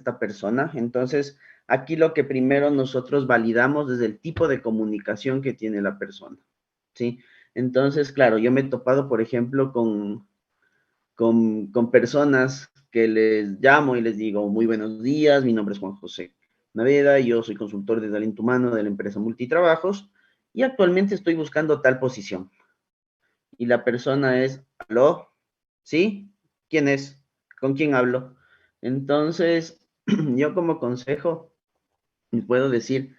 esta persona. Entonces, aquí lo que primero nosotros validamos es el tipo de comunicación que tiene la persona, ¿sí? Entonces, claro, yo me he topado, por ejemplo, con personas que les llamo y les digo, muy buenos días, mi nombre es Juan José Naveda, yo soy consultor de talento humano de la empresa Multitrabajos y actualmente estoy buscando tal posición. Y la persona es, ¿aló? ¿Sí? ¿Quién es? ¿Con quién hablo? Entonces, yo como consejo les puedo decir,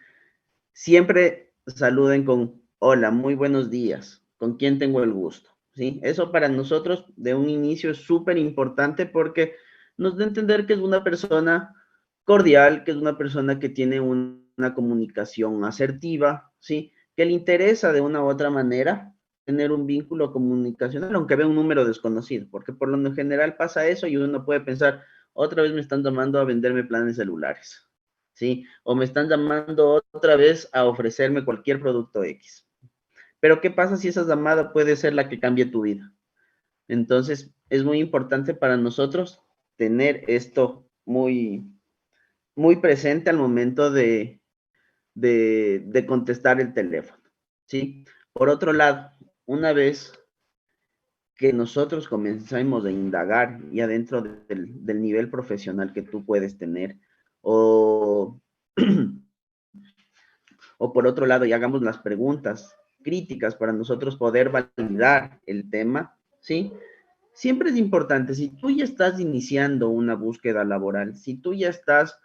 siempre saluden con hola, muy buenos días, ¿con quién tengo el gusto? ¿Sí? Eso para nosotros de un inicio es súper importante porque nos da a entender que es una persona cordial, que es una persona que tiene una comunicación asertiva, ¿sí? Que le interesa de una u otra manera tener un vínculo comunicacional, aunque vea un número desconocido, porque por lo general pasa eso y uno puede pensar, otra vez me están llamando a venderme planes celulares, ¿sí? O me están llamando otra vez a ofrecerme cualquier producto X. Pero ¿qué pasa si esa llamada puede ser la que cambie tu vida? Entonces, es muy importante para nosotros tener esto muy presente al momento de contestar el teléfono, ¿sí? Por otro lado, una vez que nosotros comenzamos a indagar ya dentro del nivel profesional que tú puedes tener, o o por otro lado, y hagamos las preguntas críticas para nosotros poder validar el tema, ¿sí? Siempre es importante, si tú ya estás iniciando una búsqueda laboral, si tú ya estás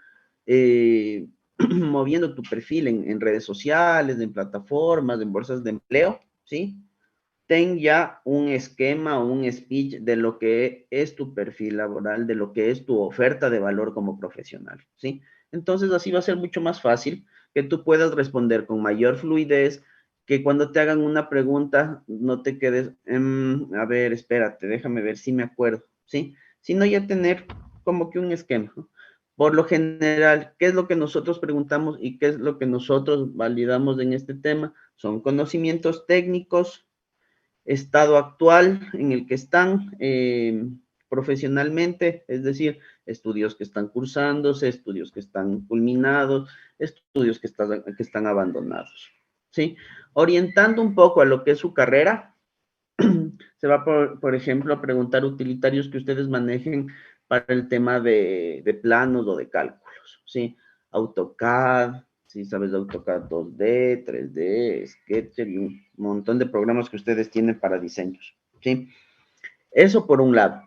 moviendo tu perfil en redes sociales, en plataformas, en bolsas de empleo, ¿sí? Ten ya un esquema o un speech de lo que es tu perfil laboral, de lo que es tu oferta de valor como profesional, ¿sí? Entonces así va a ser mucho más fácil que tú puedas responder con mayor fluidez, que cuando te hagan una pregunta no te quedes, a ver, espérate, déjame ver si me acuerdo, ¿sí? Sino ya tener como que un esquema, ¿no? Por lo general, ¿qué es lo que nosotros preguntamos y qué es lo que nosotros validamos en este tema? Son conocimientos técnicos, estado actual en el que están profesionalmente, es decir, estudios que están cursándose, estudios que están culminados, estudios que están abandonados, ¿sí? Orientando un poco a lo que es su carrera, se va, por ejemplo, a preguntar utilitarios que ustedes manejen para el tema de planos o de cálculos, ¿sí? AutoCAD, si sabes de AutoCAD 2D, 3D, Sketcher y un montón de programas que ustedes tienen para diseños, ¿sí? Eso por un lado.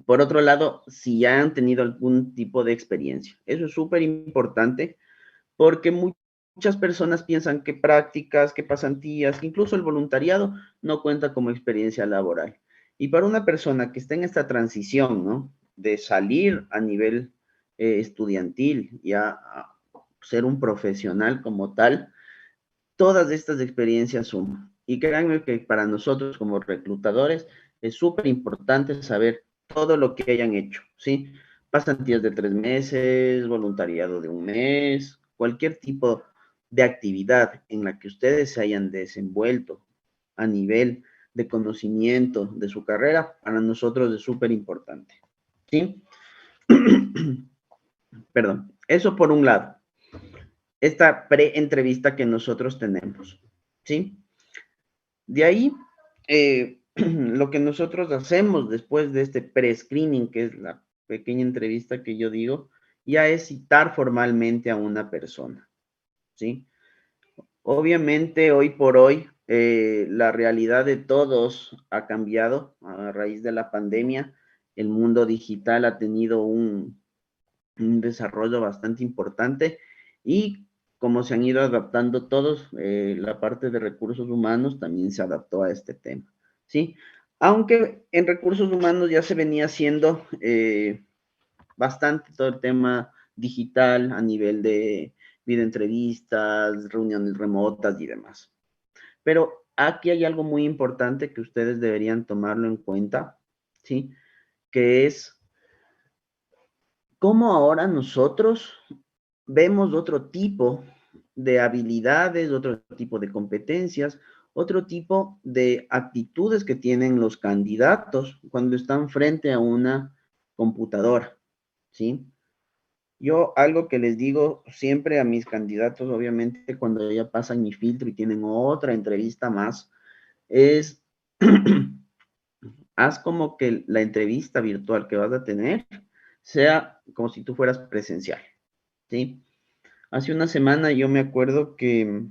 Por otro lado, si ya han tenido algún tipo de experiencia. Eso es súper importante porque muchas personas piensan que prácticas, que pasantías, que incluso el voluntariado no cuenta como experiencia laboral. Y para una persona que está en esta transición, ¿no? De salir a nivel estudiantil y a ser un profesional como tal, todas estas experiencias suman. Y créanme que para nosotros como reclutadores es súper importante saber todo lo que hayan hecho, ¿sí? Pasantías de 3 meses, voluntariado de un mes, cualquier tipo de actividad en la que ustedes se hayan desenvuelto a nivel de conocimiento de su carrera, para nosotros es súper importante, ¿sí? Perdón, eso por un lado, esta pre-entrevista que nosotros tenemos, ¿sí? De ahí, lo que nosotros hacemos después de este pre-screening, que es la pequeña entrevista que yo digo, ya es citar formalmente a una persona, ¿sí? Obviamente, hoy por hoy, la realidad de todos ha cambiado a raíz de la pandemia. El mundo digital ha tenido un desarrollo bastante importante y como se han ido adaptando todos, la parte de recursos humanos también se adaptó a este tema, ¿sí? Aunque en recursos humanos ya se venía haciendo bastante todo el tema digital a nivel de videoentrevistas, reuniones remotas y demás. Pero aquí hay algo muy importante que ustedes deberían tomarlo en cuenta, ¿sí? Que es cómo ahora nosotros vemos otro tipo de habilidades, otro tipo de competencias, otro tipo de actitudes que tienen los candidatos cuando están frente a una computadora, ¿sí? Yo algo que les digo siempre a mis candidatos, obviamente, cuando ya pasan mi filtro y tienen otra entrevista más, es haz como que la entrevista virtual que vas a tener sea como si tú fueras presencial, ¿sí? Hace una semana yo me acuerdo que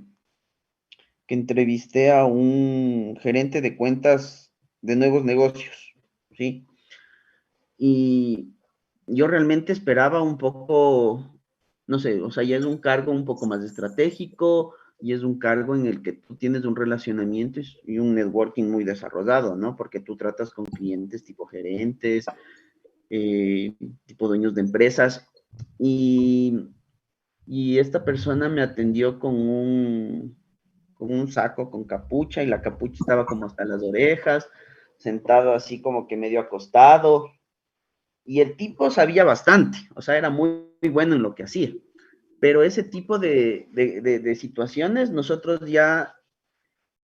entrevisté a un gerente de cuentas de nuevos negocios, ¿sí? Y yo realmente esperaba un poco, no sé, o sea, ya es un cargo un poco más estratégico y es un cargo en el que tú tienes un relacionamiento y un networking muy desarrollado, ¿no? Porque tú tratas con clientes tipo gerentes, eh, tipo dueños de empresas y, y esta persona me atendió con un saco con capucha y la capucha estaba como hasta las orejas, sentado así como que medio acostado y el tipo sabía bastante, o sea, era muy, muy bueno en lo que hacía. Pero ese tipo de situaciones nosotros ya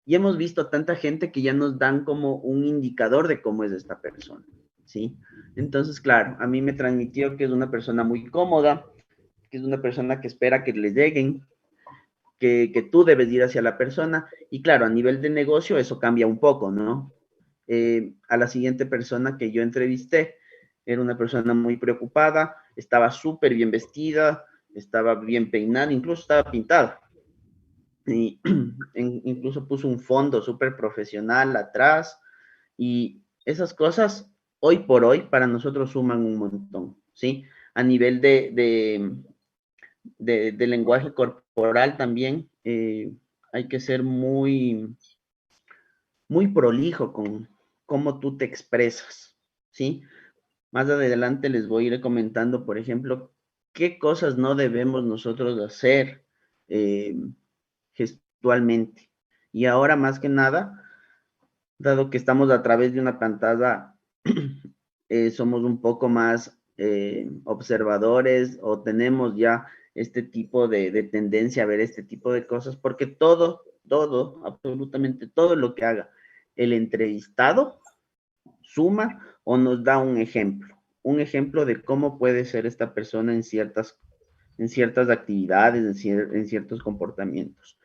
hemos visto tanta gente que ya nos dan como un indicador de cómo es esta persona, ¿sí? Entonces, claro, a mí me transmitió que es una persona muy cómoda, que es una persona que espera que le lleguen, que tú debes ir hacia la persona. Y claro, a nivel de negocio eso cambia un poco, ¿no? A la siguiente persona que yo entrevisté, era una persona muy preocupada, estaba súper bien vestida, estaba bien peinada, incluso estaba pintada. Y incluso puso un fondo súper profesional atrás. Y esas cosas, hoy por hoy, para nosotros suman un montón, ¿sí? A nivel de lenguaje corporal también, hay que ser muy, muy prolijo con cómo tú te expresas, ¿sí? Más adelante les voy a ir comentando, por ejemplo, qué cosas no debemos nosotros hacer eh, gestualmente. Y ahora más que nada, dado que estamos a través de una pantalla, somos un poco más observadores o tenemos ya este tipo de tendencia a ver este tipo de cosas, porque todo, absolutamente todo lo que haga el entrevistado suma o nos da un ejemplo de cómo puede ser esta persona en ciertas actividades, en ciertos comportamientos.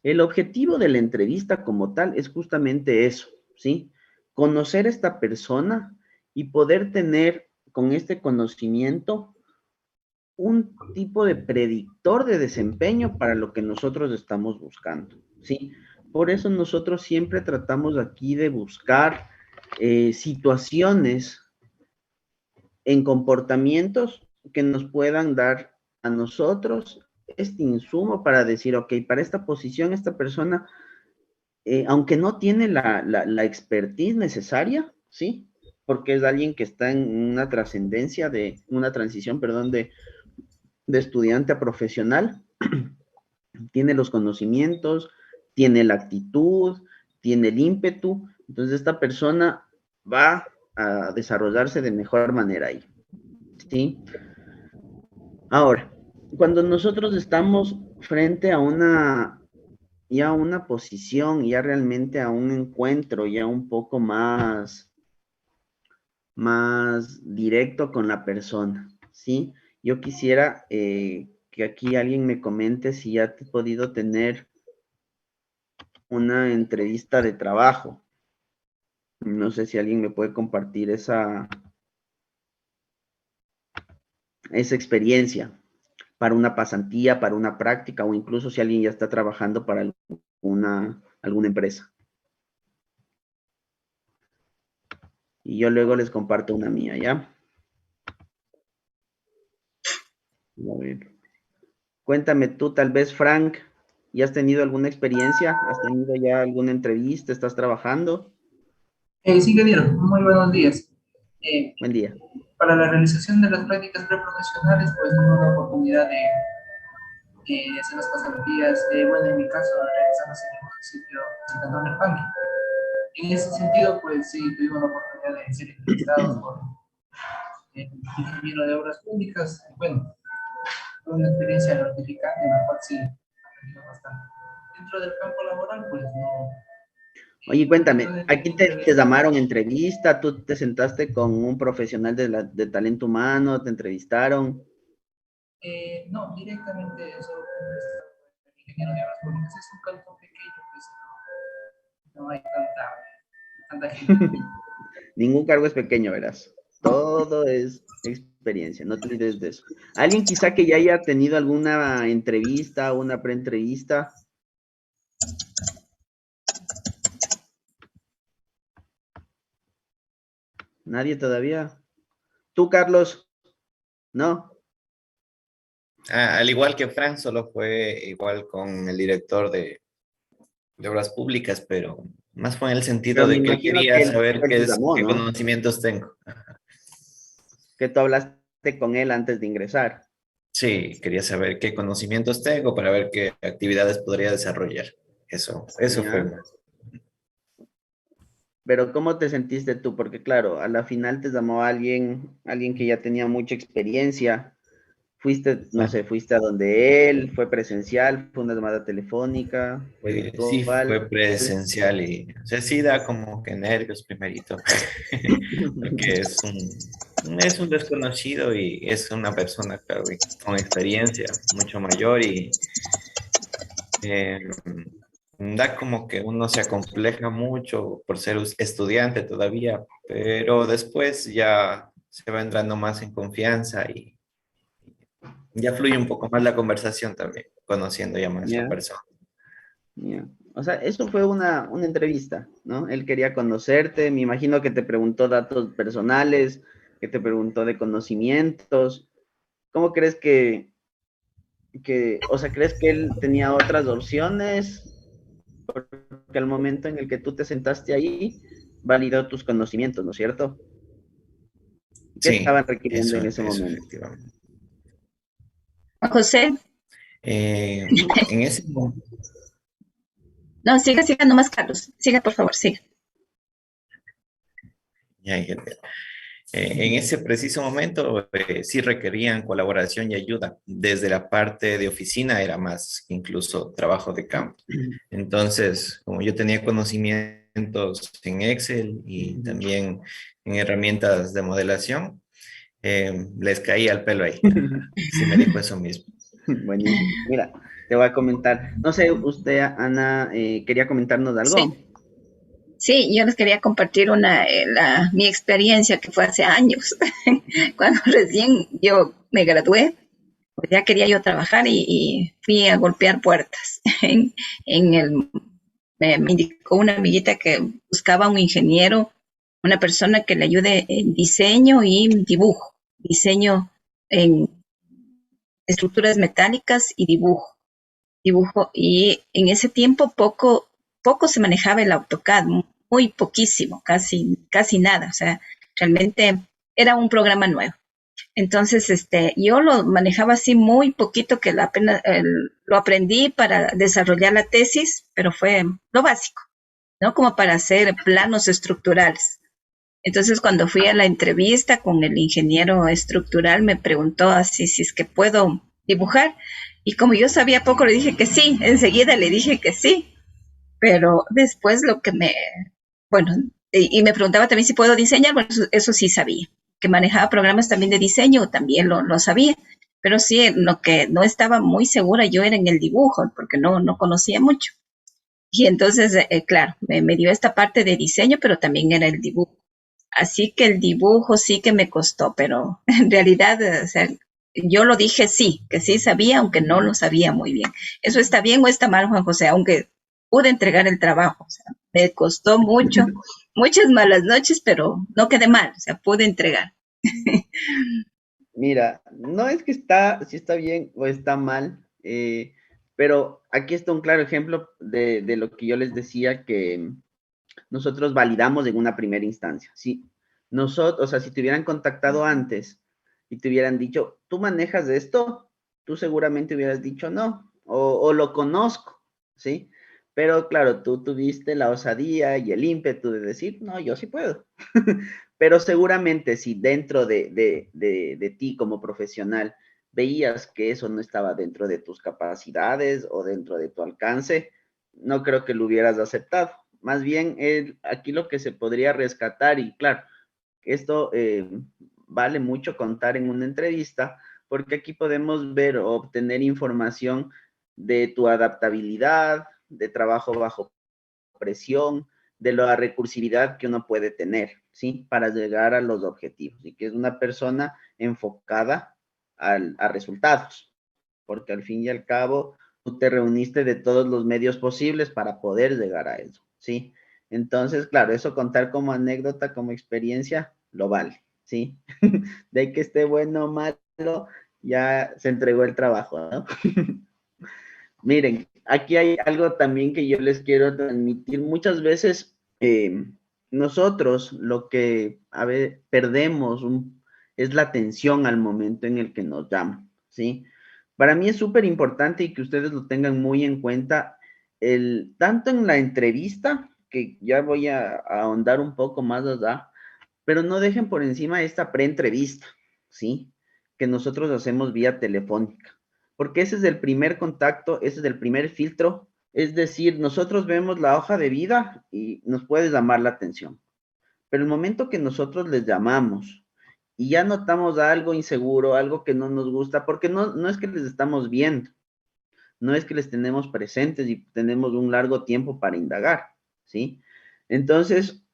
El objetivo de la entrevista como tal es justamente eso, ¿sí? Conocer a esta persona y poder tener con este conocimiento un tipo de predictor de desempeño para lo que nosotros estamos buscando, ¿sí? Por eso nosotros siempre tratamos aquí de buscar situaciones en comportamientos que nos puedan dar a nosotros este insumo para decir, ok, para esta posición, esta persona aunque no tiene la expertise necesaria, ¿sí? Porque es alguien que está en una trascendencia una transición, perdón, de estudiante a profesional, tiene los conocimientos, tiene la actitud, tiene el ímpetu, entonces esta persona va a desarrollarse de mejor manera ahí, ¿sí? Ahora, cuando nosotros estamos frente a una posición, ya realmente a un encuentro, ya un poco más directo con la persona, ¿sí? Yo quisiera que aquí alguien me comente si ya te he podido tener una entrevista de trabajo. No sé si alguien me puede compartir esa experiencia para una pasantía, para una práctica o incluso si alguien ya está trabajando para alguna empresa. Y yo luego les comparto una mía, ¿ya? A ver. Cuéntame tú, tal vez, Frank, ¿ya has tenido alguna experiencia? ¿Has tenido ya alguna entrevista? ¿Estás trabajando? Sí, Gabriel, muy buenos días. Eh, Buen día. para la realización de las prácticas preprofesionales, pues tuve la oportunidad de hacer las pasantías, bueno, en mi caso, realizándose en el municipio de Cantón del Pangue. En ese sentido, pues sí, tuvimos la oportunidad de ser entrevistados por el ingeniero de obras públicas. Y bueno, fue una experiencia gratificante en la cual sí aprendí bastante. Dentro del campo laboral, pues no. Oye, Dentro cuéntame, de mi ¿aquí punto de te vista, llamaron a entrevista? ¿Tú te sentaste con un profesional de talento humano? ¿Te entrevistaron? No, directamente eso el ingeniero de obras públicas. Es un cantón pequeño, pues no hay tanta gente. Ningún cargo es pequeño, verás. Todo es experiencia, no te olvides de eso. ¿Alguien quizá que ya haya tenido alguna entrevista o una preentrevista? ¿Nadie todavía? ¿Tú, Carlos? ¿No? Al igual que Frank, solo fue igual con el director de obras públicas, pero más fue en el sentido Pero me de que él imagino quería que él, saber él te llamó, qué ¿no? conocimientos tengo. Que tú hablaste con él antes de ingresar. Sí, quería saber qué conocimientos tengo para ver qué actividades podría desarrollar. Eso fue ¿Ya? más. Pero ¿cómo te sentiste tú? Porque claro, a la final te llamó alguien que ya tenía mucha experiencia. Fuiste, no sé, fuiste a donde él, fue presencial, fue una llamada telefónica, fue Sí, virtual. fue presencial y, o sea, sí da como que nervios primerito, porque es un desconocido y es una persona, claro, y con experiencia mucho mayor y eh, da como que uno se acompleja mucho por ser estudiante todavía, pero después ya se va entrando más en confianza y ya fluye un poco más la conversación también, conociendo ya más la Ya, persona. ya. O sea, eso fue una entrevista, ¿no? Él quería conocerte, me imagino que te preguntó datos personales, que te preguntó de conocimientos. ¿Cómo crees o sea, crees que él tenía otras opciones? Porque al momento en el que tú te sentaste ahí, validó tus conocimientos, ¿no es cierto? ¿Qué Sí, estaban requiriendo en ese eso momento? efectivamente. Juan José, En ese momento, no, siga, siga nomás, Carlos. Siga, por favor, siga. en ese preciso momento sí requerían colaboración y ayuda. Desde la parte de oficina era más incluso trabajo de campo. Entonces, como yo tenía conocimientos en Excel y también en herramientas de modelación, les caía el pelo ahí. Sí me dijo eso mismo. Buenísimo. Mira, te voy a comentar. No sé, usted, Ana, quería comentarnos algo. Sí, sí, yo les quería compartir mi experiencia que fue hace años, cuando recién yo me gradué, pues ya quería yo trabajar y fui a golpear puertas. En el, me indicó una amiguita que buscaba un ingeniero, una persona que le ayude en diseño y dibujo, diseño en estructuras metálicas y dibujo. Y en ese tiempo poco se manejaba el AutoCAD, muy poquísimo, casi nada. O sea, realmente era un programa nuevo. Entonces, yo lo manejaba así muy poquito, que apenas lo aprendí para desarrollar la tesis, pero fue lo básico, ¿no? Como para hacer planos estructurales. Entonces, cuando fui a la entrevista con el ingeniero estructural, me preguntó así si es que puedo dibujar. Y como yo sabía poco, le dije que sí. Enseguida le dije que sí. Pero después bueno, y me preguntaba también si puedo diseñar. Bueno, eso sí sabía. Que manejaba programas también de diseño, también lo sabía. Pero sí, en lo que no estaba muy segura yo era en el dibujo, porque no conocía mucho. Y entonces, claro, me dio esta parte de diseño, pero también era el dibujo. Así que el dibujo sí que me costó, pero en realidad, o sea, yo lo dije sí, que sí sabía, aunque no lo sabía muy bien. ¿Eso está bien o está mal, Juan José? Aunque pude entregar el trabajo, o sea, me costó mucho, muchas malas noches, pero no quedé mal, o sea, pude entregar. Mira, no es que si está bien o está mal, pero aquí está un claro ejemplo de lo que yo les decía que nosotros validamos en una primera instancia. Si nosotros, o sea, si te hubieran contactado antes y te hubieran dicho, ¿tú manejas esto? Tú seguramente hubieras dicho no, o lo conozco, ¿sí? Pero claro, tú tuviste la osadía y el ímpetu de decir, no, yo sí puedo. Pero seguramente si dentro de ti como profesional veías que eso no estaba dentro de tus capacidades o dentro de tu alcance, no creo que lo hubieras aceptado. Más bien, aquí lo que se podría rescatar, y claro, esto vale mucho contar en una entrevista, porque aquí podemos ver o obtener información de tu adaptabilidad, de trabajo bajo presión, de la recursividad que uno puede tener, ¿sí? Para llegar a los objetivos, y que es una persona enfocada a resultados, porque al fin y al cabo tú te reuniste de todos los medios posibles para poder llegar a eso, ¿sí? Entonces, claro, eso contar como anécdota, como experiencia, lo vale, ¿sí? De que esté bueno o malo, ya se entregó el trabajo, ¿no? Miren, aquí hay algo también que yo les quiero transmitir. Muchas veces nosotros lo que a ver, perdemos es la atención al momento en el que nos llaman, ¿sí? Para mí es súper importante y que ustedes lo tengan muy en cuenta, tanto en la entrevista, que ya voy a ahondar un poco más allá, pero no dejen por encima esta pre-entrevista, ¿sí? Que nosotros hacemos vía telefónica, porque ese es el primer contacto, ese es el primer filtro, es decir, nosotros vemos la hoja de vida y nos puede llamar la atención, pero el momento que nosotros les llamamos y ya notamos algo inseguro, algo que no nos gusta, porque no es que les estamos viendo, no es que les tenemos presentes y tenemos un largo tiempo para indagar, ¿sí? Entonces,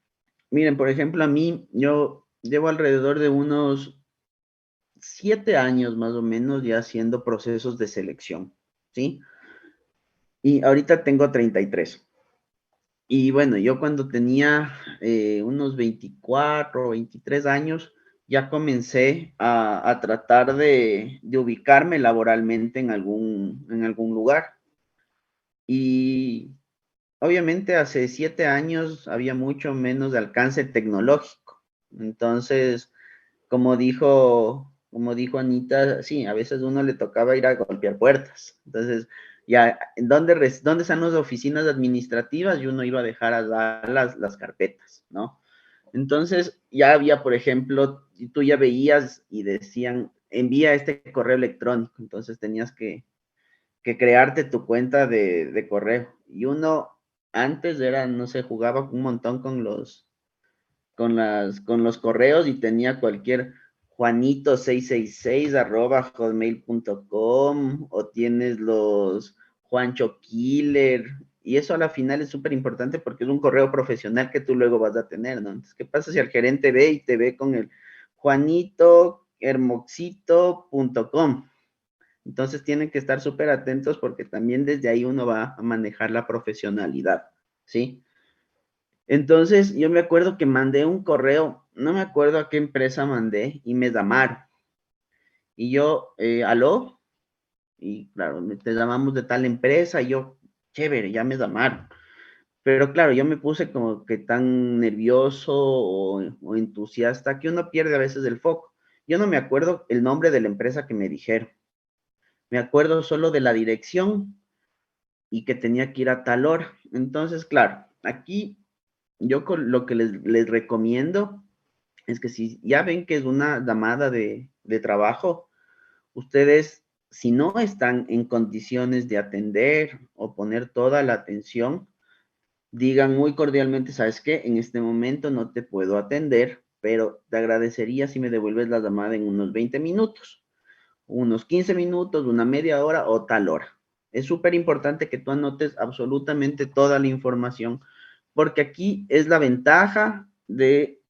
miren, por ejemplo, a mí, yo llevo alrededor de unos 7 años más o menos ya haciendo procesos de selección, ¿sí? Y ahorita tengo 33. Y bueno, yo cuando tenía unos 24 o 23 años, ya comencé a tratar de ubicarme laboralmente en algún lugar. Y obviamente hace 7 años había mucho menos de alcance tecnológico. Entonces, como dijo Anita, sí, a veces uno le tocaba ir a golpear puertas. Entonces, ya, ¿dónde están las oficinas administrativas? Y uno iba a dejar a dar las carpetas, ¿no? Entonces, ya había, por ejemplo, tú ya veías y decían, envía este correo electrónico. Entonces, tenías que crearte tu cuenta de correo. Y uno antes era, no sé, jugaba un montón con los correos y tenía cualquier juanito666 @hotmail.com, o tienes los Juancho Killer, y eso a la final es súper importante porque es un correo profesional que tú luego vas a tener, ¿no? Entonces, ¿qué pasa si el gerente ve y te ve con el juanitohermoxito.com? Entonces tienen que estar súper atentos porque también desde ahí uno va a manejar la profesionalidad, ¿sí? Entonces, yo me acuerdo que mandé un correo, no me acuerdo a qué empresa mandé, y me llamaron. Y yo, aló, y claro, te llamamos de tal empresa, y yo, chévere, ya me llamaron. Pero claro, yo me puse como que tan nervioso o entusiasta que uno pierde a veces el foco. Yo no me acuerdo el nombre de la empresa que me dijeron. Me acuerdo solo de la dirección y que tenía que ir a tal hora. Entonces, claro, aquí yo lo que les recomiendo es que si ya ven que es una llamada de trabajo, ustedes, si no están en condiciones de atender o poner toda la atención, digan muy cordialmente, ¿sabes qué? En este momento no te puedo atender, pero te agradecería si me devuelves la llamada en unos 20 minutos, unos 15 minutos, una media hora o tal hora. Es súper importante que tú anotes absolutamente toda la información, porque aquí es la ventaja de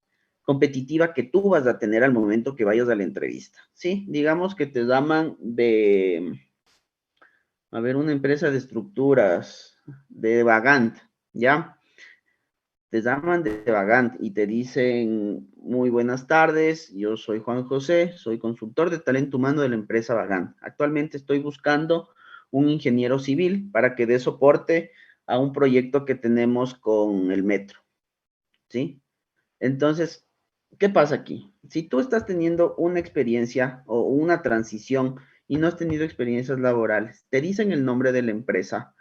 competitiva que tú vas a tener al momento que vayas a la entrevista, ¿sí? Digamos que te llaman una empresa de estructuras, de Vagant, ¿ya? Te llaman de Vagant y te dicen, muy buenas tardes, yo soy Juan José, soy consultor de talento humano de la empresa Vagant. Actualmente estoy buscando un ingeniero civil para que dé soporte a un proyecto que tenemos con el metro, ¿sí? Entonces, ¿qué pasa aquí? Si tú estás teniendo una experiencia o una transición y no has tenido experiencias laborales, te dicen el nombre de la empresa.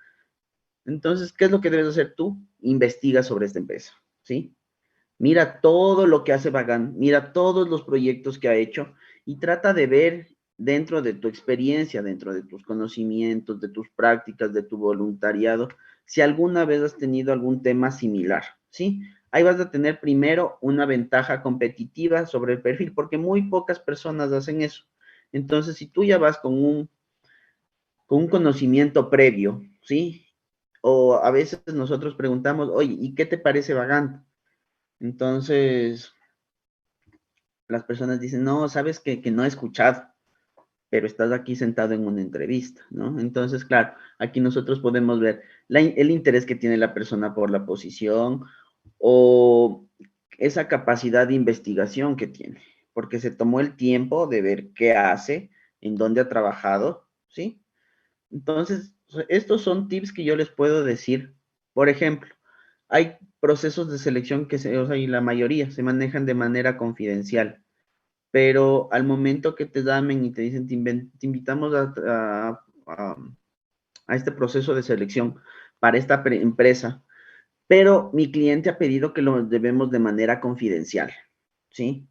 Entonces, ¿qué es lo que debes hacer tú? Investiga sobre esta empresa, ¿sí? Mira todo lo que hace Vagant, mira todos los proyectos que ha hecho y trata de ver dentro de tu experiencia, dentro de tus conocimientos, de tus prácticas, de tu voluntariado, si alguna vez has tenido algún tema similar, ¿sí? Ahí vas a tener primero una ventaja competitiva sobre el perfil, porque muy pocas personas hacen eso. Entonces, si tú ya vas con un conocimiento previo, ¿sí? O a veces nosotros preguntamos, oye, ¿y qué te parece Vagant? Entonces, las personas dicen, no, sabes que no he escuchado, pero estás aquí sentado en una entrevista, ¿no? Entonces, claro, aquí nosotros podemos ver el interés que tiene la persona por la posición o esa capacidad de investigación que tiene, porque se tomó el tiempo de ver qué hace, en dónde ha trabajado, ¿sí? Entonces, estos son tips que yo les puedo decir. Por ejemplo, hay procesos de selección que o sea, y la mayoría se manejan de manera confidencial, pero al momento que te llamen y te dicen, te invitamos a este proceso de selección para esta empresa, pero mi cliente ha pedido que lo debemos de manera confidencial, ¿sí?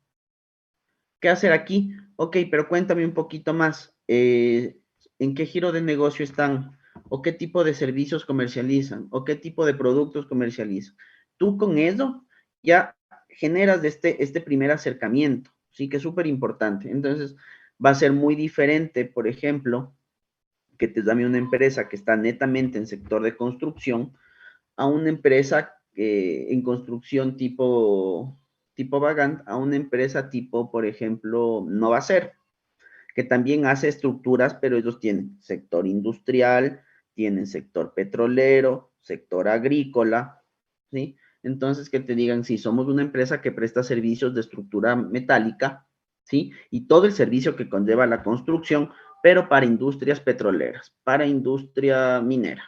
¿Qué hacer aquí? Ok, pero cuéntame un poquito más. ¿En qué giro de negocio están? ¿O qué tipo de servicios comercializan? ¿O qué tipo de productos comercializan? Tú con eso ya generas de este primer acercamiento, ¿sí? Que es súper importante. Entonces, va a ser muy diferente, por ejemplo, que te llame una empresa que está netamente en sector de construcción a una empresa en construcción tipo Vagant, a una empresa tipo, por ejemplo, Novacer, que también hace estructuras, pero ellos tienen sector industrial, tienen sector petrolero, sector agrícola, ¿sí? Entonces, que te digan, sí, somos una empresa que presta servicios de estructura metálica, ¿sí? Y todo el servicio que conlleva la construcción, pero para industrias petroleras, para industria minera,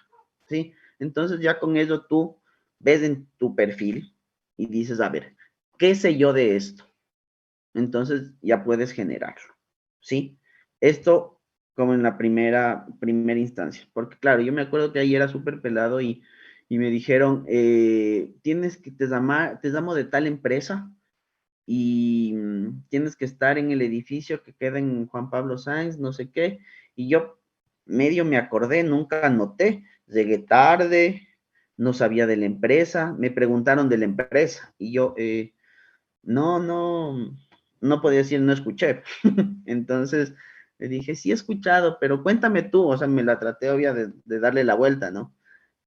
¿sí? Entonces, ya con eso tú ves en tu perfil y dices, a ver, ¿qué sé yo de esto? Entonces, ya puedes generarlo, ¿sí? Esto como en la primera instancia, porque claro, yo me acuerdo que ahí era súper pelado y me dijeron, tienes que, te llamo de tal empresa y tienes que estar en el edificio que queda en Juan Pablo Sáenz, no sé qué, y yo medio me acordé, nunca anoté, llegué tarde, no sabía de la empresa, me preguntaron de la empresa y yo, no podía decir no escuché. Entonces le dije, sí he escuchado, pero cuéntame tú, o sea, me la traté obvia de darle la vuelta, ¿no?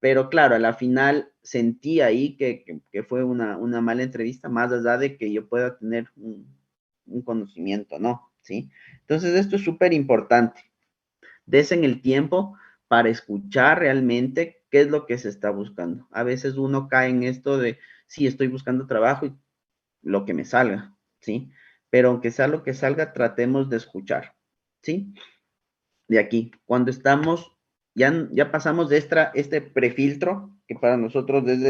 Pero claro, a la final sentí ahí que fue una mala entrevista, más allá de que yo pueda tener un conocimiento, ¿no? ¿Sí? Entonces esto es súper importante. Desen el tiempo para escuchar realmente qué es lo que se está buscando. A veces uno cae en esto de, sí, estoy buscando trabajo y lo que me salga, ¿sí? Pero aunque sea lo que salga, tratemos de escuchar, ¿sí? De aquí, cuando estamos, ya pasamos de este prefiltro, que para nosotros es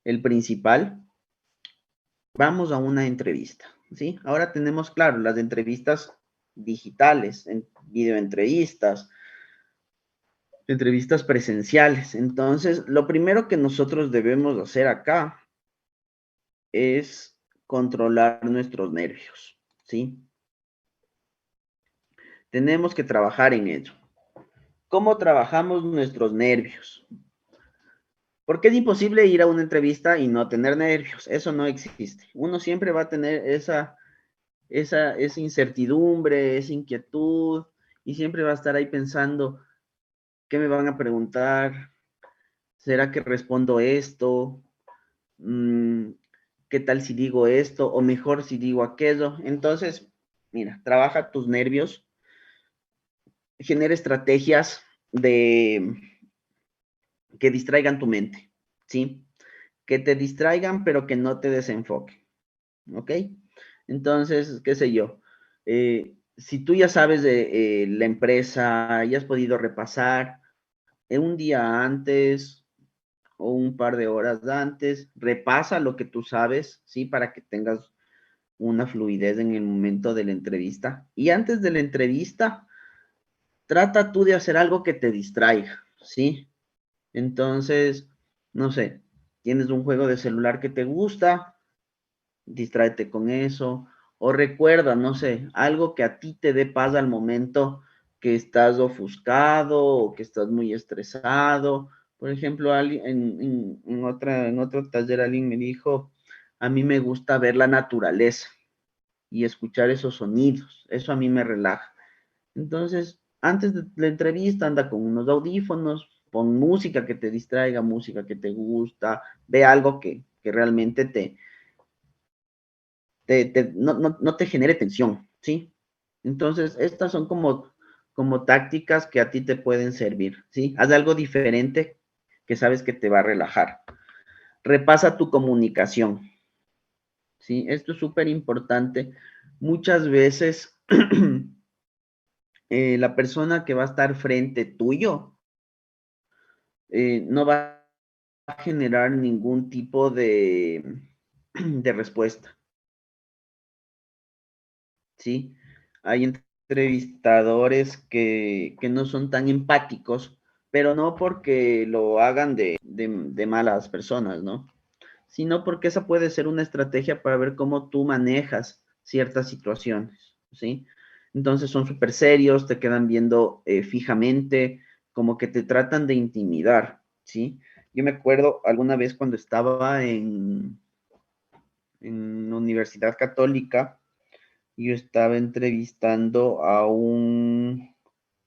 el principal, vamos a una entrevista, ¿sí? Ahora tenemos, claro, las entrevistas digitales, en videoentrevistas, entrevistas presenciales. Entonces, lo primero que nosotros debemos hacer acá es controlar nuestros nervios, ¿sí? Tenemos que trabajar en ello. ¿Cómo trabajamos nuestros nervios? Porque es imposible ir a una entrevista y no tener nervios. Eso no existe. Uno siempre va a tener esa incertidumbre, esa inquietud, y siempre va a estar ahí pensando, ¿qué me van a preguntar? ¿Será que respondo esto? ¿Qué tal si digo esto? O mejor si digo aquello. Entonces, mira, trabaja tus nervios, genera estrategias de que distraigan tu mente, ¿sí? Que te distraigan, pero que no te desenfoquen, ¿ok? Entonces, qué sé yo, si tú ya sabes de la empresa, ya has podido repasar un día antes o un par de horas antes, repasa lo que tú sabes, ¿sí? Para que tengas una fluidez en el momento de la entrevista. Y antes de la entrevista, trata tú de hacer algo que te distraiga, ¿sí? Entonces, no sé, tienes un juego de celular que te gusta, distráete con eso, o recuerda, no sé, algo que a ti te dé paz al momento que estás ofuscado o que estás muy estresado. Por ejemplo, en otro taller alguien me dijo, a mí me gusta ver la naturaleza. y escuchar esos sonidos. Eso a mí me relaja. Entonces, antes de la entrevista, anda con unos audífonos, pon música que te distraiga, música que te gusta, ve algo que realmente no te genere tensión, ¿sí? Entonces, estas son como tácticas que a ti te pueden servir, ¿sí? Haz algo diferente que sabes que te va a relajar. Repasa tu comunicación, ¿sí? Esto es súper importante. Muchas veces la persona que va a estar frente tuyo no va a generar ningún tipo de respuesta, ¿sí? Hay entrevistadores que no son tan empáticos, pero no porque lo hagan de malas personas, ¿no? Sino porque esa puede ser una estrategia para ver cómo tú manejas ciertas situaciones, ¿sí? Entonces son súper serios, te quedan viendo fijamente, como que te tratan de intimidar, ¿sí? Yo me acuerdo alguna vez cuando estaba en Universidad Católica, yo estaba entrevistando a un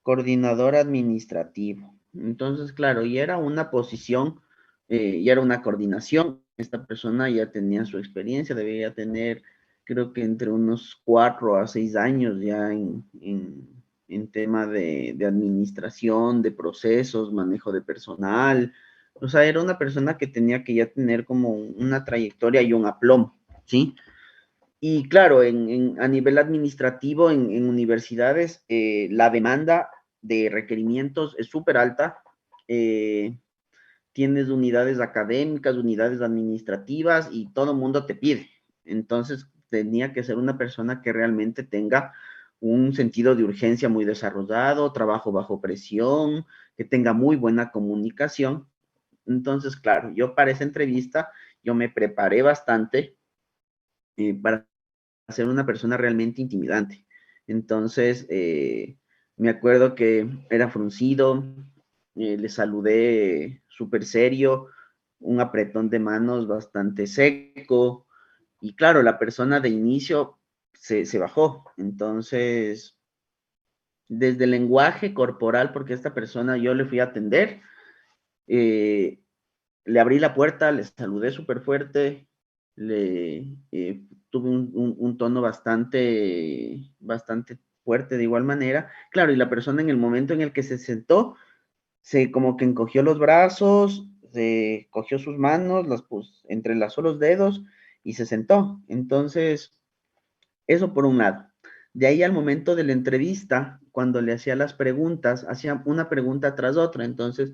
coordinador administrativo. Entonces, claro, y era una posición, y era una coordinación. Esta persona ya tenía su experiencia, debería tener, creo que entre unos 4 a 6 años ya en tema de administración, de procesos, manejo de personal. O sea, era una persona que tenía que ya tener como una trayectoria y un aplomo, ¿sí? Y claro, a nivel administrativo, en universidades, la demanda de requerimientos es súper alta. eh, Tienes unidades académicas, unidades administrativas y todo el mundo te pide. Entonces, tenía que ser una persona que realmente tenga un sentido de urgencia muy desarrollado, trabajo bajo presión, que tenga muy buena comunicación. Entonces, claro, yo para esa entrevista, yo me preparé bastante para ser una persona realmente intimidante. Entonces, me acuerdo que era fruncido, le saludé súper serio, un apretón de manos bastante seco, y claro, la persona de inicio se bajó. Entonces, desde el lenguaje corporal, porque esta persona yo le fui a atender, eh, le abrí la puerta, le saludé súper fuerte, tuve un tono bastante fuerte de igual manera. Claro, y la persona en el momento en el que se sentó, se como que encogió los brazos, se cogió sus manos, entrelazó los dedos y se sentó. Entonces, eso por un lado. De ahí al momento de la entrevista, cuando le hacía las preguntas, hacía una pregunta tras otra. Entonces,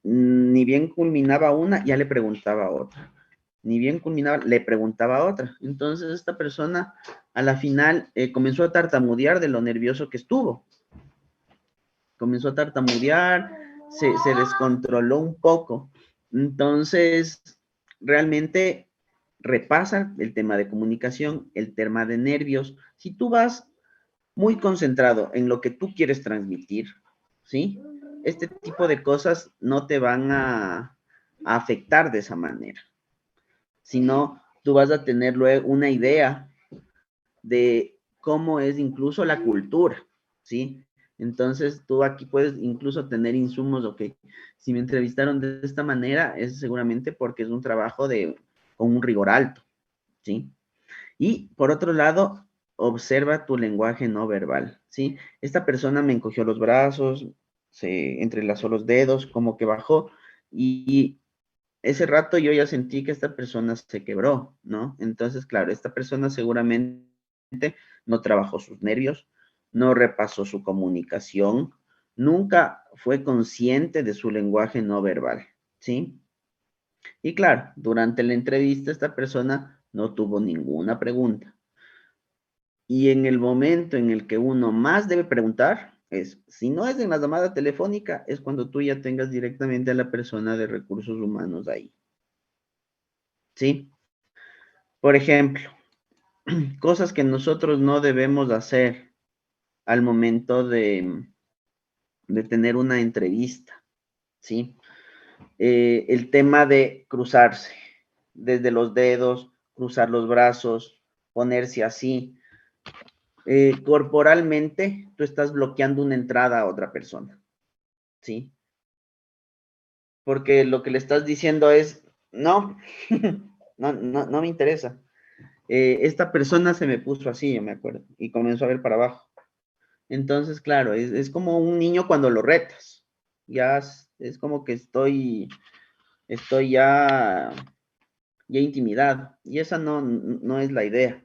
ni bien culminaba una, ya le preguntaba otra. Ni bien culminaba, le preguntaba otra. Entonces esta persona a la final comenzó a tartamudear de lo nervioso que estuvo. Comenzó a tartamudear, se descontroló un poco. Entonces, realmente repasa el tema de comunicación, el tema de nervios. Si tú vas muy concentrado en lo que tú quieres transmitir, ¿sí? Este tipo de cosas no te van a afectar de esa manera, sino tú vas a tener luego una idea de cómo es incluso la cultura, ¿sí? Entonces tú aquí puedes incluso tener insumos, ok, si me entrevistaron de esta manera es seguramente porque es un trabajo con un rigor alto, ¿sí? Y por otro lado, observa tu lenguaje no verbal, ¿sí? Esta persona me encogió los brazos, se entrelazó los dedos, como que bajó, y ese rato yo ya sentí que esta persona se quebró, ¿no? Entonces, claro, esta persona seguramente no trabajó sus nervios, no repasó su comunicación, nunca fue consciente de su lenguaje no verbal, ¿sí? Y claro, durante la entrevista esta persona no tuvo ninguna pregunta. Y en el momento en el que uno más debe preguntar es, si no es en la llamada telefónica, es cuando tú ya tengas directamente a la persona de recursos humanos ahí. ¿Sí? Por ejemplo, cosas que nosotros no debemos hacer al momento de tener una entrevista. ¿Sí? El tema de cruzarse desde los dedos, cruzar los brazos, ponerse así. corporalmente tú estás bloqueando una entrada a otra persona, ¿sí? Porque lo que le estás diciendo es, no, no me interesa. Esta persona se me puso así, yo me acuerdo, y comenzó a ver para abajo. Entonces, claro, es como un niño cuando lo retas. Ya es como que estoy ya intimidado. Y esa no es la idea,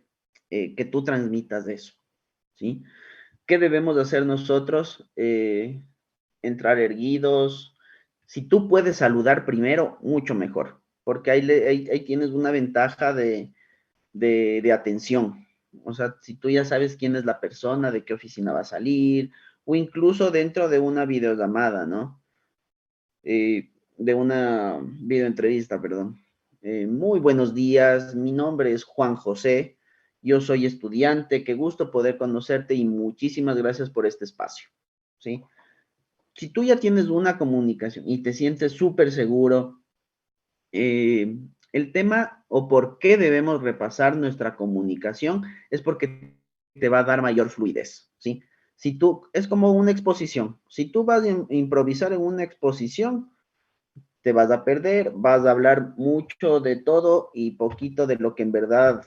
que tú transmitas eso, ¿sí? ¿Qué debemos hacer nosotros? Entrar erguidos. Si tú puedes saludar primero, mucho mejor, porque ahí tienes una ventaja de atención. O sea, si tú ya sabes quién es la persona, de qué oficina va a salir, o incluso dentro de una videollamada, ¿no? De una videoentrevista, perdón. Muy buenos días, mi nombre es Juan José, yo soy estudiante, qué gusto poder conocerte y muchísimas gracias por este espacio, ¿sí? Si tú ya tienes una comunicación y te sientes súper seguro, el tema o por qué debemos repasar nuestra comunicación es porque te va a dar mayor fluidez, ¿sí? Si tú, es como una exposición, si tú vas a improvisar en una exposición, te vas a perder, vas a hablar mucho de todo y poquito de lo que en verdad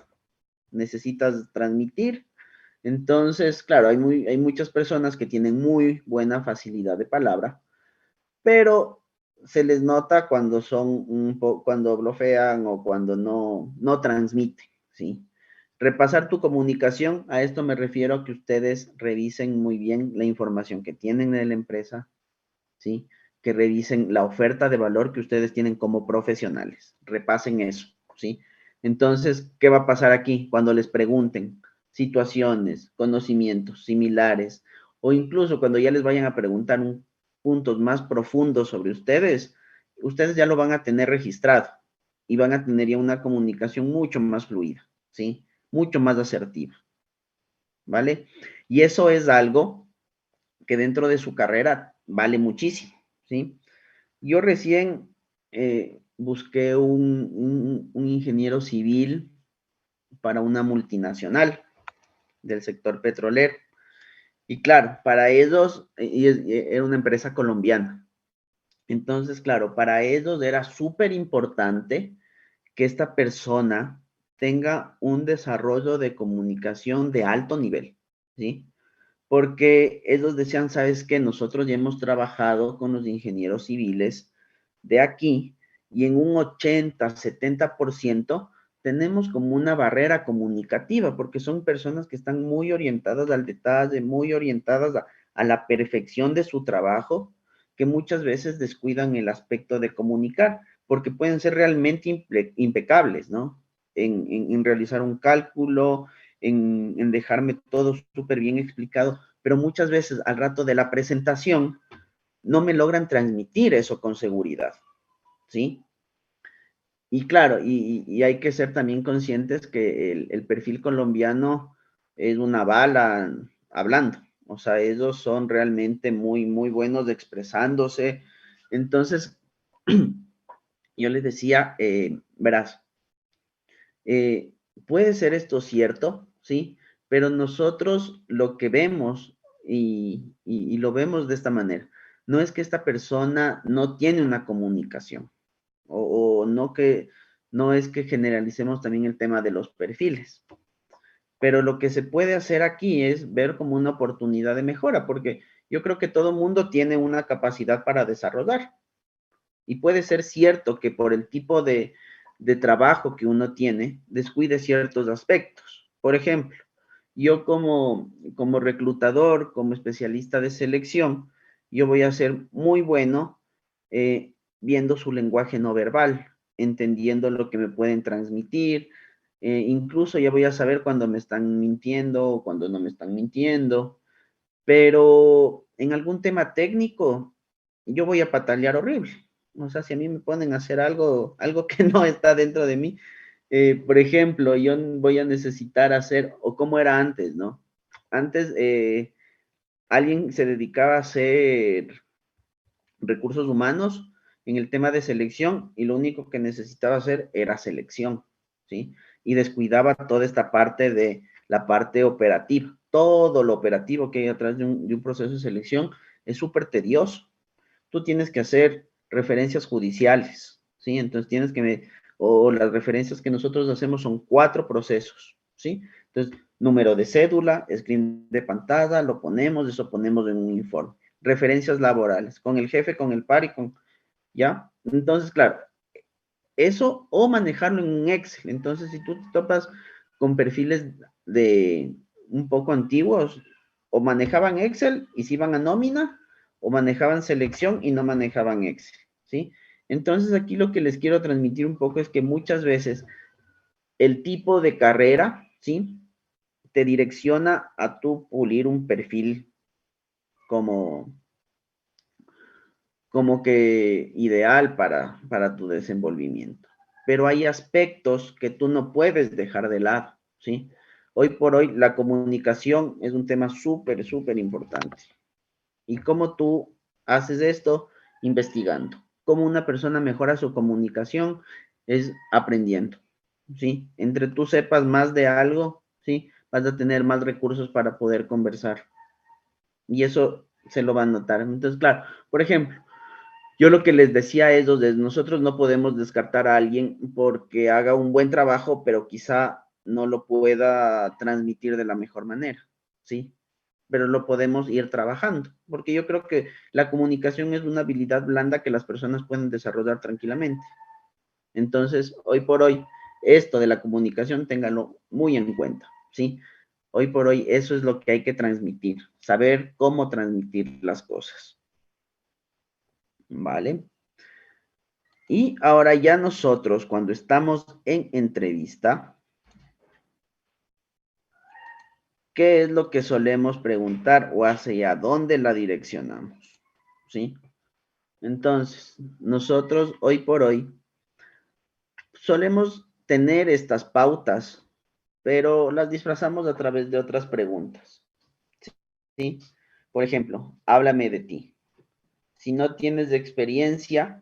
necesitas transmitir. Entonces, claro, hay muchas personas que tienen muy buena facilidad de palabra, pero se les nota cuando cuando blofean o cuando no transmiten, ¿sí? Repasar tu comunicación, a esto me refiero a que ustedes revisen muy bien la información que tienen en la empresa, ¿sí? Que revisen la oferta de valor que ustedes tienen como profesionales. Repasen eso, ¿sí? Entonces, ¿qué va a pasar aquí cuando les pregunten situaciones, conocimientos similares o incluso cuando ya les vayan a preguntar puntos más profundos sobre ustedes ya lo van a tener registrado y van a tener ya una comunicación mucho más fluida, ¿sí? Mucho más asertiva, ¿vale? Y eso es algo que dentro de su carrera vale muchísimo, ¿sí? Yo recién busqué un ingeniero civil para una multinacional del sector petrolero. Y claro, para ellos, era una empresa colombiana. Entonces, claro, para ellos era súper importante que esta persona tenga un desarrollo de comunicación de alto nivel, ¿sí? Porque ellos decían, ¿sabes qué? Nosotros ya hemos trabajado con los ingenieros civiles de aquí y en un 80-70% tenemos como una barrera comunicativa, porque son personas que están muy orientadas al detalle, muy orientadas a la perfección de su trabajo, que muchas veces descuidan el aspecto de comunicar, porque pueden ser realmente impecables, ¿no? En realizar un cálculo, en dejarme todo súper bien explicado, pero muchas veces al rato de la presentación no me logran transmitir eso con seguridad, ¿sí? Y claro, y hay que ser también conscientes que el perfil colombiano es una bala hablando, o sea, ellos son realmente muy buenos expresándose. Entonces, yo les decía, verás, eh, puede ser esto cierto, ¿sí? Pero nosotros lo que vemos, y lo vemos de esta manera, no es que esta persona no tiene una comunicación, o no es que generalicemos también el tema de los perfiles, pero lo que se puede hacer aquí es ver como una oportunidad de mejora, porque yo creo que todo mundo tiene una capacidad para desarrollar. Y puede ser cierto que por el tipo de trabajo que uno tiene, descuide ciertos aspectos. Por ejemplo, yo como reclutador, como especialista de selección, yo voy a ser muy bueno viendo su lenguaje no verbal, entendiendo lo que me pueden transmitir. Incluso ya voy a saber cuando me están mintiendo o cuando no me están mintiendo. Pero en algún tema técnico, yo voy a patalear horrible. O sea, si a mí me ponen a hacer algo que no está dentro de mí, por ejemplo, yo voy a necesitar hacer, o como era antes, ¿no? Antes, alguien se dedicaba a hacer recursos humanos en el tema de selección y lo único que necesitaba hacer era selección, ¿sí? Y descuidaba toda esta parte la parte operativa. Todo lo operativo que hay atrás de un proceso de selección es súper tedioso. Tú tienes que hacer referencias judiciales, ¿sí? Entonces tienes que, o las referencias que nosotros hacemos son 4 procesos, ¿sí? Entonces, número de cédula, screen de pantalla, lo ponemos, eso ponemos en un informe. Referencias laborales, con el jefe, con el par y con, ¿ya? Entonces, claro, eso o manejarlo en un Excel. Entonces, si tú te topas con perfiles de un poco antiguos, o manejaban Excel y se iban a nómina, o manejaban selección y no manejaban Excel, ¿sí? Entonces, aquí lo que les quiero transmitir un poco es que muchas veces el tipo de carrera, ¿sí? Te direcciona a tú pulir un perfil como, como que ideal para tu desenvolvimiento. Pero hay aspectos que tú no puedes dejar de lado, ¿sí? Hoy por hoy la comunicación es un tema súper, súper importante. ¿Y cómo tú haces esto? Investigando. Cómo una persona mejora su comunicación es aprendiendo, ¿sí? Entre tú sepas más de algo, ¿sí? Vas a tener más recursos para poder conversar. Y eso se lo va a notar. Entonces, claro, por ejemplo, yo lo que les decía a ellos es, nosotros no podemos descartar a alguien porque haga un buen trabajo, pero quizá no lo pueda transmitir de la mejor manera, ¿sí? Pero lo podemos ir trabajando, porque yo creo que la comunicación es una habilidad blanda que las personas pueden desarrollar tranquilamente. Entonces, hoy por hoy, esto de la comunicación, ténganlo muy en cuenta, ¿sí? Hoy por hoy, eso es lo que hay que transmitir, saber cómo transmitir las cosas, ¿vale? Y ahora ya nosotros, cuando estamos en entrevista, ¿qué es lo que solemos preguntar o hacia dónde la direccionamos? ¿Sí? Entonces, nosotros hoy por hoy solemos tener estas pautas, pero las disfrazamos a través de otras preguntas. ¿Sí? Por ejemplo, háblame de ti. Si no tienes experiencia,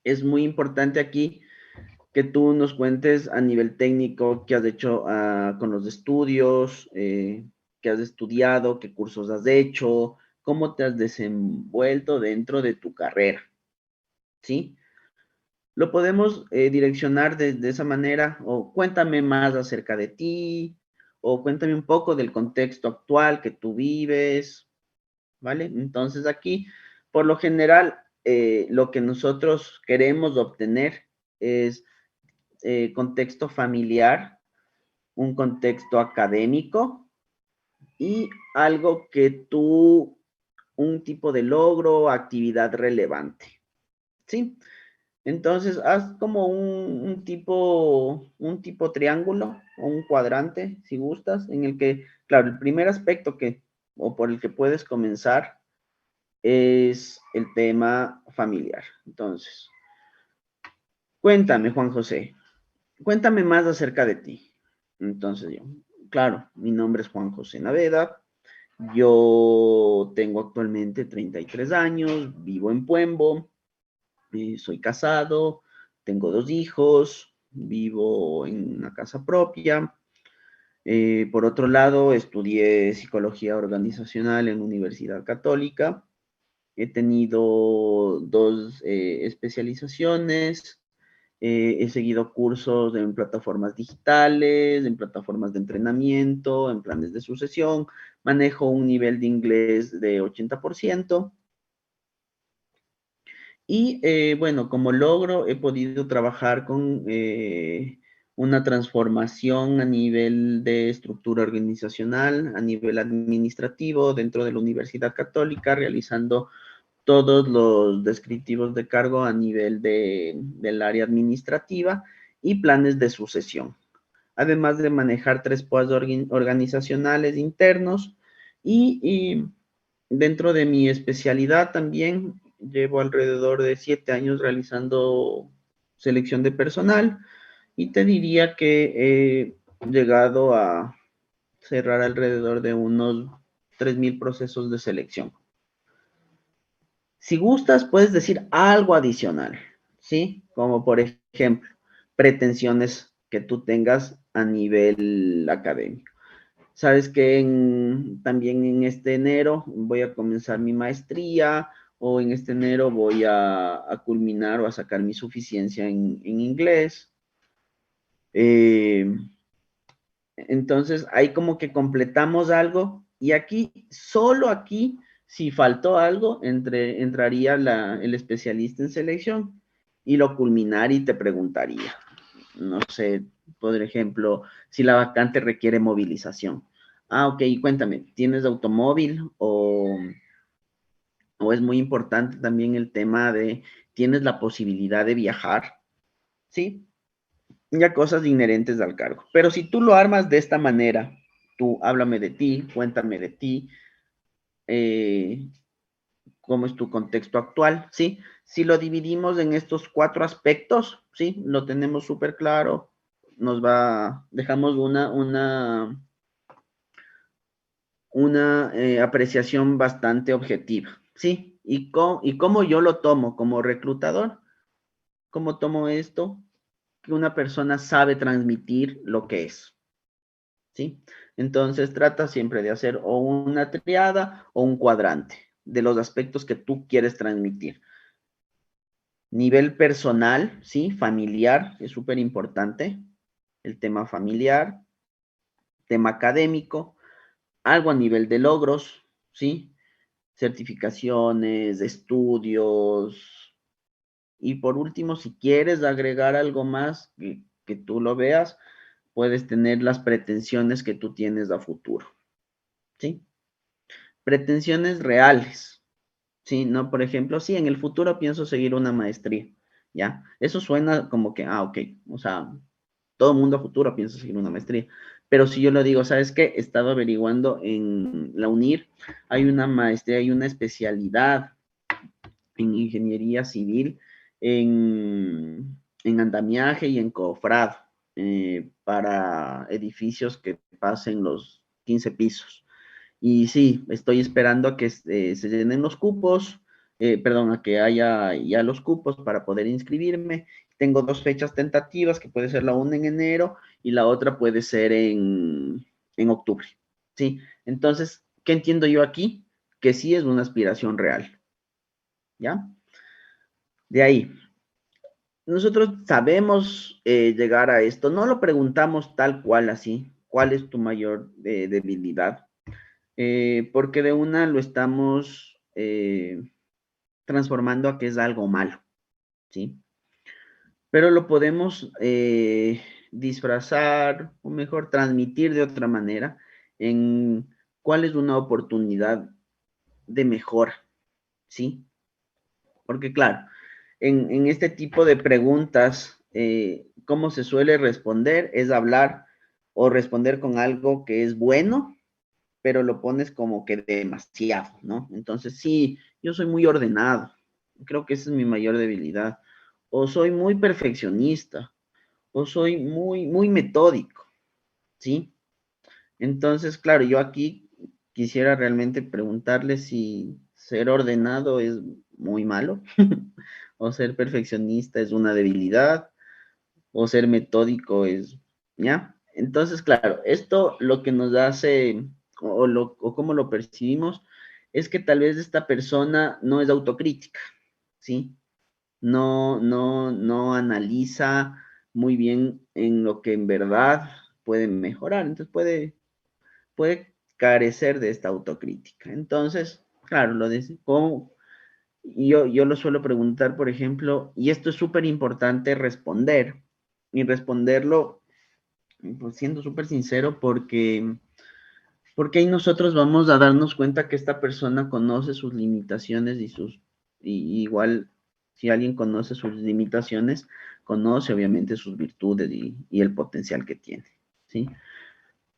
es muy importante aquí que tú nos cuentes a nivel técnico qué has hecho con los estudios, qué has estudiado, qué cursos has hecho, cómo te has desenvuelto dentro de tu carrera, ¿sí? Lo podemos direccionar de esa manera, o cuéntame más acerca de ti, o cuéntame un poco del contexto actual que tú vives, ¿vale? Entonces aquí, por lo general, lo que nosotros queremos obtener es contexto familiar, un contexto académico y algo que tú, un tipo de logro, actividad relevante, ¿sí? Entonces, haz como un tipo triángulo o un cuadrante, si gustas, en el que, claro, el primer aspecto o por el que puedes comenzar es el tema familiar. Entonces, cuéntame, Juan José, cuéntame más acerca de ti. Entonces yo, claro, mi nombre es Juan José Naveda, yo tengo actualmente 33 años, vivo en Puembo, soy casado, tengo 2 hijos, vivo en una casa propia. Por otro lado, estudié psicología organizacional en Universidad Católica. He tenido 2 especializaciones. He seguido cursos en plataformas digitales, en plataformas de entrenamiento, en planes de sucesión. Manejo un nivel de inglés de 80%. Y bueno, como logro, he podido trabajar con una transformación a nivel de estructura organizacional, a nivel administrativo dentro de la Universidad Católica, realizando todos los descriptivos de cargo a nivel del área administrativa y planes de sucesión. Además de manejar 3 puestos organizacionales internos y dentro de mi especialidad también llevo alrededor de 7 años realizando selección de personal y te diría que he llegado a cerrar alrededor de unos 3,000 procesos de selección. Si gustas, puedes decir algo adicional, ¿sí? Como por ejemplo, pretensiones que tú tengas a nivel académico. Sabes que también en este enero voy a comenzar mi maestría o en este enero voy a culminar o a sacar mi suficiencia en inglés. Entonces, ahí como que completamos algo y aquí, solo aquí, si faltó algo, entraría el especialista en selección y lo culminar y te preguntaría, no sé, por ejemplo, si la vacante requiere movilización. Ah, ok, cuéntame, ¿tienes automóvil o es muy importante también el tema de, ¿tienes la posibilidad de viajar? Sí, ya cosas inherentes al cargo. Pero si tú lo armas de esta manera, tú háblame de ti, cuéntame de ti, eh, cómo es tu contexto actual, ¿sí? Si lo dividimos en estos 4 aspectos, ¿sí? Lo tenemos súper claro, dejamos una apreciación bastante objetiva, ¿sí? Y cómo yo lo tomo como reclutador, ¿cómo tomo esto? Que una persona sabe transmitir lo que es, ¿sí? Entonces trata siempre de hacer o una triada o un cuadrante de los aspectos que tú quieres transmitir. Nivel personal, ¿sí? Familiar, es súper importante. El tema familiar, tema académico, algo a nivel de logros, ¿sí? Certificaciones, estudios. Y por último, si quieres agregar algo más que tú lo veas, puedes tener las pretensiones que tú tienes a futuro, ¿sí? Pretensiones reales, ¿sí? No, por ejemplo, sí, en el futuro pienso seguir una maestría, ¿ya? Eso suena como que, ok, o sea, todo mundo a futuro piensa seguir una maestría. Pero si yo lo digo, ¿sabes qué? He estado averiguando en la UNIR, hay una maestría, hay una especialidad en ingeniería civil, en andamiaje y en cofrado, para edificios que pasen los 15 pisos. Y sí, estoy esperando a que se llenen los cupos, perdón, a que haya ya los cupos para poder inscribirme. Tengo 2 fechas tentativas, que puede ser la una en enero y la otra puede ser en octubre. Sí, entonces, ¿qué entiendo yo aquí? Que sí es una aspiración real, ¿ya? De ahí, nosotros sabemos llegar a esto, no lo preguntamos tal cual así, ¿cuál es tu mayor debilidad? Porque de una lo estamos transformando a que es algo malo, ¿sí? Pero lo podemos disfrazar, o mejor, transmitir de otra manera, en cuál es una oportunidad de mejora, ¿sí? Porque claro, en este tipo de preguntas, cómo se suele responder es hablar o responder con algo que es bueno, pero lo pones como que demasiado, ¿no? Entonces, sí, yo soy muy ordenado, creo que esa es mi mayor debilidad, o soy muy perfeccionista, o soy muy metódico, ¿sí? Entonces, claro, yo aquí quisiera realmente preguntarle si ser ordenado es muy malo, o ser perfeccionista es una debilidad, o ser metódico es, ¿ya? Entonces, claro, esto lo que nos hace, o cómo lo percibimos, es que tal vez esta persona no es autocrítica, ¿sí? No analiza muy bien en lo que en verdad puede mejorar, entonces puede carecer de esta autocrítica. Entonces, claro, lo dice, ¿cómo? Yo lo suelo preguntar, por ejemplo, y esto es súper importante responder, y responderlo pues, siendo súper sincero, porque ahí nosotros vamos a darnos cuenta que esta persona conoce sus limitaciones y igual si alguien conoce sus limitaciones, conoce obviamente sus virtudes y el potencial que tiene, ¿sí?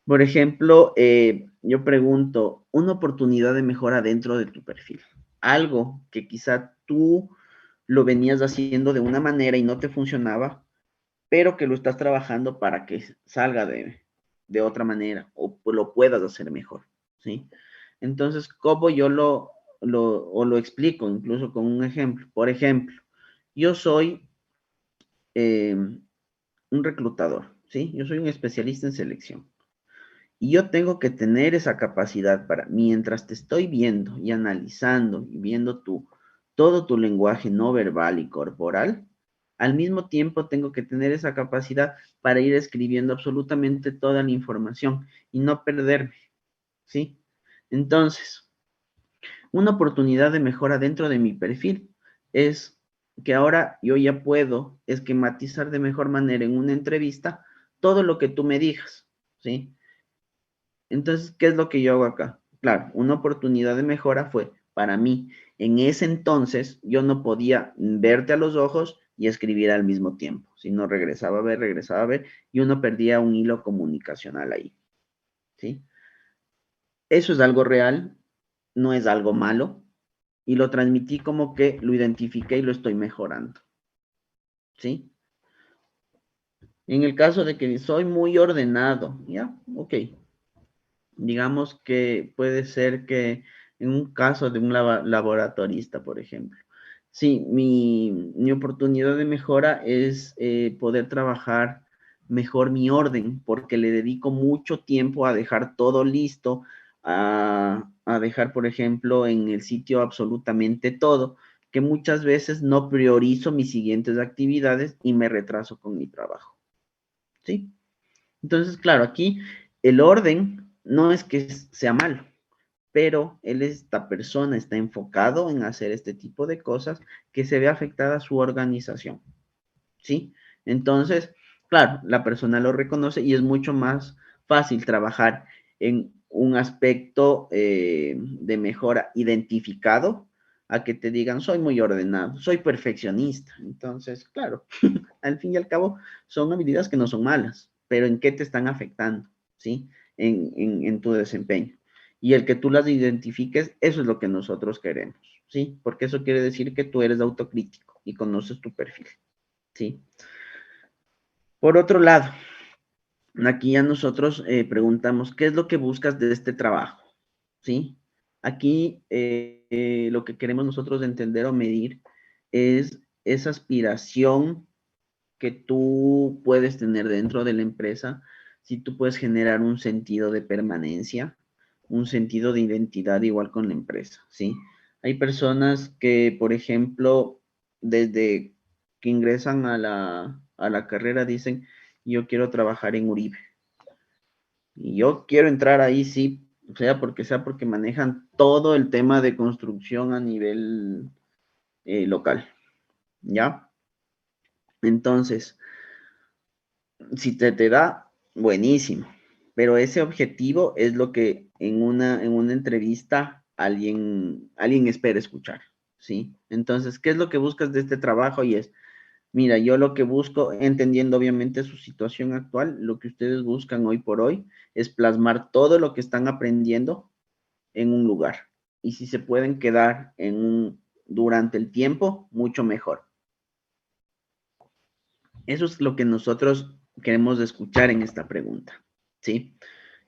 Por ejemplo, yo pregunto, una oportunidad de mejora dentro de tu perfil. Algo que quizá tú lo venías haciendo de una manera y no te funcionaba, pero que lo estás trabajando para que salga de otra manera o lo puedas hacer mejor, ¿sí? Entonces, ¿cómo yo lo explico? Incluso con un ejemplo. Por ejemplo, yo soy un reclutador, ¿sí? Yo soy un especialista en selección. Y yo tengo que tener esa capacidad para, mientras te estoy viendo y analizando y viendo todo tu lenguaje no verbal y corporal, al mismo tiempo tengo que tener esa capacidad para ir escribiendo absolutamente toda la información y no perderme, ¿sí? Entonces, una oportunidad de mejora dentro de mi perfil es que ahora yo ya puedo esquematizar de mejor manera en una entrevista todo lo que tú me digas, ¿sí? Entonces, ¿qué es lo que yo hago acá? Claro, una oportunidad de mejora fue para mí. En ese entonces yo no podía verte a los ojos y escribir al mismo tiempo, sino regresaba a ver y uno perdía un hilo comunicacional ahí, ¿sí? Eso es algo real, no es algo malo, y lo transmití como que lo identifiqué y lo estoy mejorando, ¿sí? En el caso de que soy muy ordenado, ya, ok. Digamos que puede ser que en un caso de un laboratorista, por ejemplo, sí, mi oportunidad de mejora es poder trabajar mejor mi orden, porque le dedico mucho tiempo a dejar todo listo, a dejar, por ejemplo, en el sitio absolutamente todo, que muchas veces no priorizo mis siguientes actividades y me retraso con mi trabajo, ¿sí? Entonces, claro, aquí el orden no es que sea malo, pero esta persona está enfocado en hacer este tipo de cosas que se ve afectada su organización, ¿sí? Entonces, claro, la persona lo reconoce y es mucho más fácil trabajar en un aspecto de mejora identificado a que te digan, soy muy ordenado, soy perfeccionista. Entonces, claro, al fin y al cabo, son habilidades que no son malas, pero ¿en qué te están afectando? ¿Sí? En tu desempeño. Y el que tú las identifiques, eso es lo que nosotros queremos, ¿sí? Porque eso quiere decir que tú eres autocrítico y conoces tu perfil, ¿sí? Por otro lado, aquí ya nosotros preguntamos, ¿qué es lo que buscas de este trabajo? ¿Sí? Aquí lo que queremos nosotros entender o medir es esa aspiración que tú puedes tener dentro de la empresa, si tú puedes generar un sentido de permanencia, un sentido de identidad igual con la empresa, ¿sí? Hay personas que, por ejemplo, desde que ingresan a la carrera dicen, yo quiero trabajar en Uribe. Y yo quiero entrar ahí, sí, sea porque manejan todo el tema de construcción a nivel local, ¿ya? Entonces, si te da, buenísimo. Pero ese objetivo es lo que en una entrevista alguien espera escuchar, ¿sí? Entonces, ¿qué es lo que buscas de este trabajo? Y es, mira, yo lo que busco, entendiendo obviamente su situación actual, lo que ustedes buscan hoy por hoy es plasmar todo lo que están aprendiendo en un lugar. Y si se pueden quedar durante el tiempo, mucho mejor. Eso es lo que nosotros queremos escuchar en esta pregunta, ¿sí?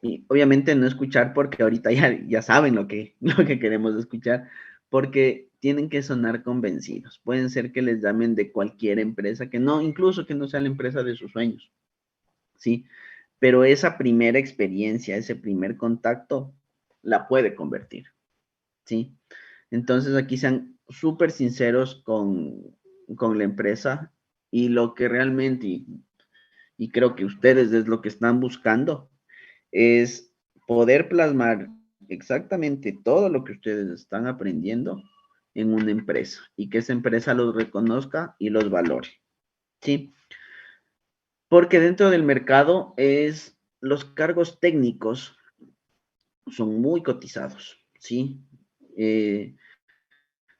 Y obviamente no escuchar porque ahorita ya saben lo que queremos escuchar, porque tienen que sonar convencidos. Pueden ser que les llamen de cualquier empresa, incluso que no sea la empresa de sus sueños, ¿sí? Pero esa primera experiencia, ese primer contacto, la puede convertir, ¿sí? Entonces aquí sean súper sinceros con la empresa y lo que realmente, y creo que ustedes es lo que están buscando, es poder plasmar exactamente todo lo que ustedes están aprendiendo en una empresa y que esa empresa los reconozca y los valore, ¿sí? Porque dentro del mercado los cargos técnicos son muy cotizados, ¿sí?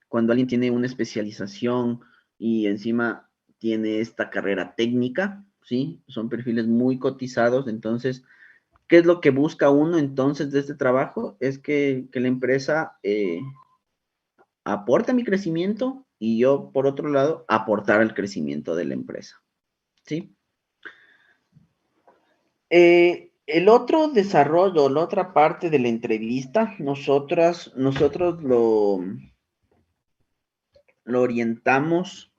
Cuando alguien tiene una especialización y encima tiene esta carrera técnica, ¿sí? Son perfiles muy cotizados, entonces, ¿qué es lo que busca uno entonces de este trabajo? Es que la empresa aporte a mi crecimiento y yo, por otro lado, aportar al crecimiento de la empresa, ¿sí? El otro desarrollo, la otra parte de la entrevista, nosotros lo orientamos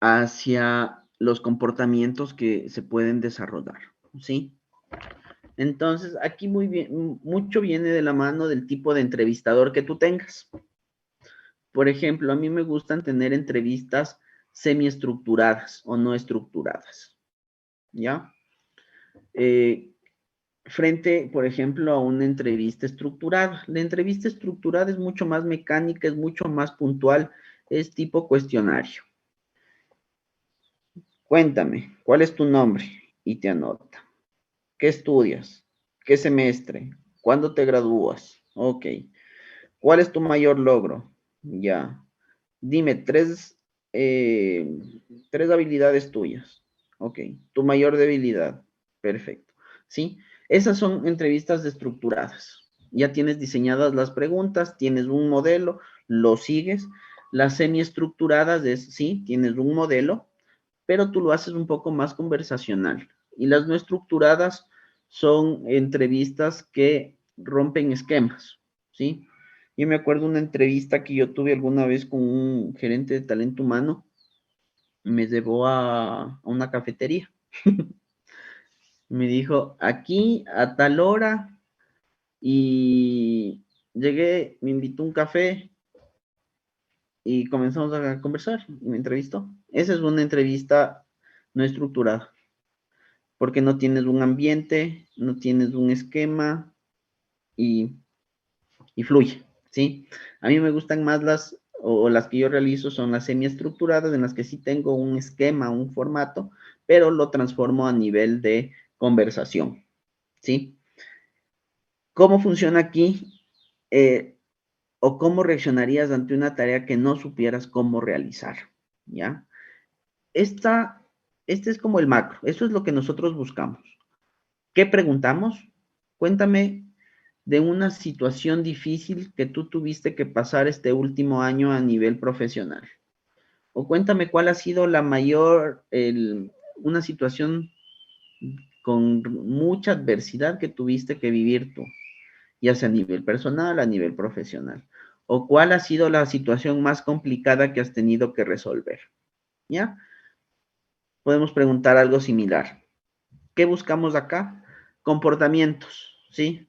hacia los comportamientos que se pueden desarrollar, ¿sí? Entonces, aquí muy bien, mucho viene de la mano del tipo de entrevistador que tú tengas. Por ejemplo, a mí me gustan tener entrevistas semiestructuradas o no estructuradas, ¿ya? Frente, por ejemplo, a una entrevista estructurada. La entrevista estructurada es mucho más mecánica, es mucho más puntual, es tipo cuestionario. Cuéntame, ¿cuál es tu nombre? Y te anota. ¿Qué estudias? ¿Qué semestre? ¿Cuándo te gradúas? Ok. ¿Cuál es tu mayor logro? Ya. Dime tres habilidades tuyas. Ok. Tu mayor debilidad. Perfecto. ¿Sí? Esas son entrevistas estructuradas. Ya tienes diseñadas las preguntas, tienes un modelo, lo sigues. Las semiestructuradas es, sí, tienes un modelo, pero tú lo haces un poco más conversacional. Y las no estructuradas son entrevistas que rompen esquemas, ¿sí? Yo me acuerdo una entrevista que yo tuve alguna vez con un gerente de talento humano, me llevó a una cafetería. Me dijo, aquí a tal hora, y llegué, me invitó un café y comenzamos a conversar, y me entrevistó. Esa es una entrevista no estructurada, porque no tienes un ambiente, no tienes un esquema y, y fluye, ¿sí? A mí me gustan más o las que yo realizo son las semiestructuradas, en las que sí tengo un esquema, un formato, pero lo transformo a nivel de conversación, ¿sí? ¿Cómo funciona aquí? ¿O cómo reaccionarías ante una tarea que no supieras cómo realizar? ¿Ya? Este es como el macro, eso es lo que nosotros buscamos. ¿Qué preguntamos? Cuéntame de una situación difícil que tú tuviste que pasar este último año a nivel profesional. O cuéntame cuál ha sido la mayor, una situación con mucha adversidad que tuviste que vivir tú, ya sea a nivel personal, a nivel profesional. O cuál ha sido la situación más complicada que has tenido que resolver. ¿Ya? Podemos preguntar algo similar. ¿Qué buscamos acá? Comportamientos, ¿sí?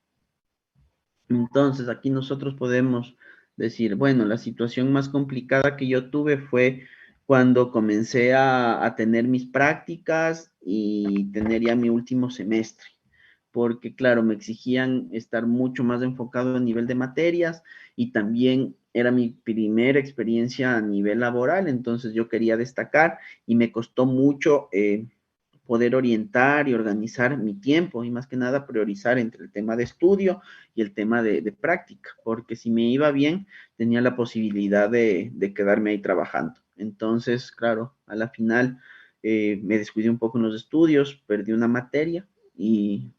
Entonces, aquí nosotros podemos decir, bueno, la situación más complicada que yo tuve fue cuando comencé a tener mis prácticas y tener ya mi último semestre, porque claro, me exigían estar mucho más enfocado a nivel de materias y también era mi primera experiencia a nivel laboral, entonces yo quería destacar y me costó mucho poder orientar y organizar mi tiempo y más que nada priorizar entre el tema de estudio y el tema de práctica, porque si me iba bien, tenía la posibilidad de quedarme ahí trabajando. Entonces, claro, a la final me descuidé un poco en los estudios, perdí una materia y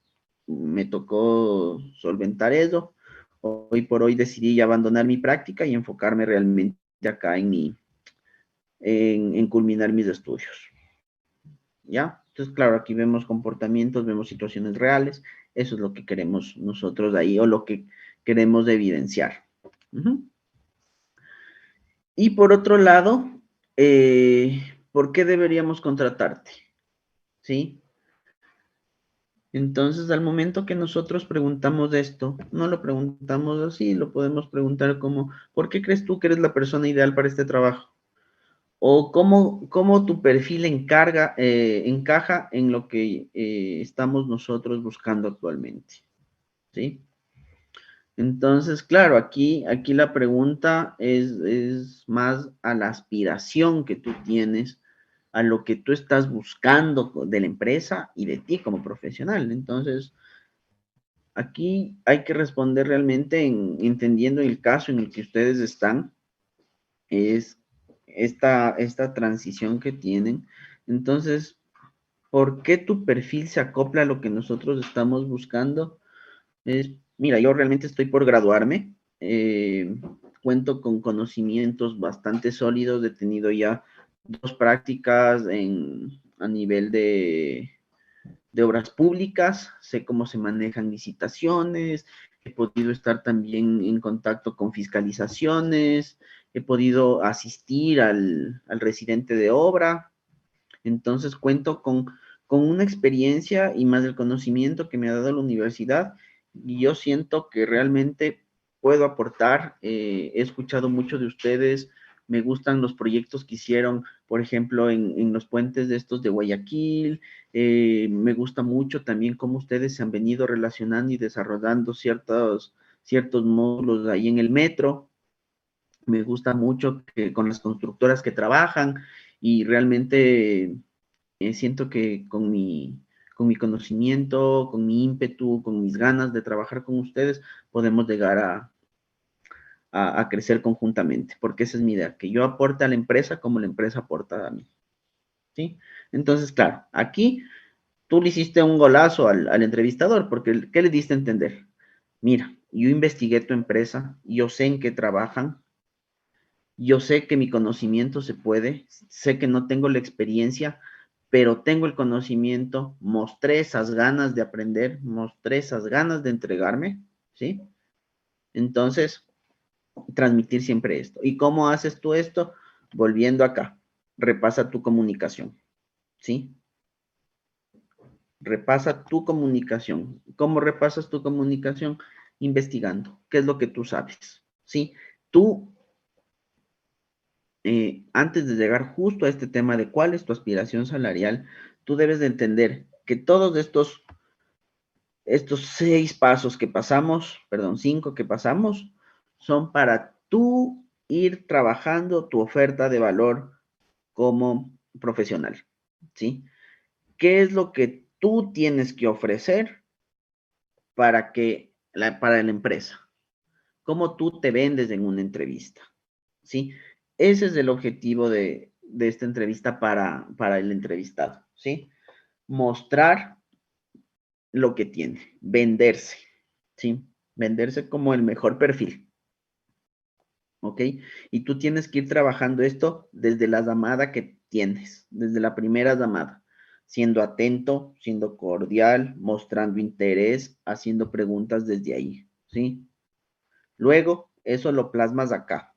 me tocó solventar eso. Hoy por hoy decidí abandonar mi práctica y enfocarme realmente acá en culminar mis estudios. ¿Ya? Entonces, claro, aquí vemos comportamientos, vemos situaciones reales, eso es lo que queremos nosotros ahí o lo que queremos evidenciar. Ujú. Y por otro lado, ¿por qué deberíamos contratarte? ¿Sí? Entonces, al momento que nosotros preguntamos esto, no lo preguntamos así, lo podemos preguntar como, ¿por qué crees tú que eres la persona ideal para este trabajo? O cómo tu perfil encaja en lo que estamos nosotros buscando actualmente, ¿sí? Entonces, claro, aquí la pregunta es más a la aspiración que tú tienes, a lo que tú estás buscando de la empresa y de ti como profesional. Entonces, aquí hay que responder realmente entendiendo el caso en el que ustedes están, es esta transición que tienen. Entonces, ¿por qué tu perfil se acopla a lo que nosotros estamos buscando? Mira, yo realmente estoy por graduarme, cuento con conocimientos bastante sólidos, he tenido ya 2 prácticas a nivel de obras públicas, sé cómo se manejan licitaciones, he podido estar también en contacto con fiscalizaciones, he podido asistir al residente de obra. Entonces cuento con una experiencia y más el conocimiento que me ha dado la universidad, y yo siento que realmente puedo aportar. He escuchado mucho de ustedes, me gustan los proyectos que hicieron, por ejemplo, en los puentes de estos de Guayaquil. Me gusta mucho también cómo ustedes se han venido relacionando y desarrollando ciertos módulos ahí en el metro. Me gusta mucho que con las constructoras que trabajan, y realmente siento que con mi conocimiento, con mi ímpetu, con mis ganas de trabajar con ustedes, podemos llegar a crecer conjuntamente, porque esa es mi idea, que yo aporte a la empresa como la empresa aporta a mí, ¿sí? Entonces, claro, aquí tú le hiciste un golazo al entrevistador, porque ¿qué le diste a entender? Mira, yo investigué tu empresa, yo sé en qué trabajan, yo sé que mi conocimiento se puede, sé que no tengo la experiencia, pero tengo el conocimiento, mostré esas ganas de aprender, mostré esas ganas de entregarme, ¿sí? Entonces, transmitir siempre esto. ¿Y cómo haces tú esto? Volviendo acá, repasa tu comunicación, ¿sí? Repasa tu comunicación. ¿Cómo repasas tu comunicación? Investigando. ¿Qué es lo que tú sabes? ¿Sí? Tú, antes de llegar justo a este tema de cuál es tu aspiración salarial, tú debes de entender que todos estos 6 pasos que pasamos, perdón, 5 que pasamos, son para tú ir trabajando tu oferta de valor como profesional, ¿sí? ¿Qué es lo que tú tienes que ofrecer para la empresa? ¿Cómo tú te vendes en una entrevista? ¿Sí? Ese es el objetivo de esta entrevista para el entrevistado, ¿sí? Mostrar lo que tiene, venderse, ¿sí? Venderse como el mejor perfil, ¿ok? Y tú tienes que ir trabajando esto desde la llamada que tienes, desde la primera llamada, siendo atento, siendo cordial, mostrando interés, haciendo preguntas desde ahí, ¿sí? Luego, eso lo plasmas acá.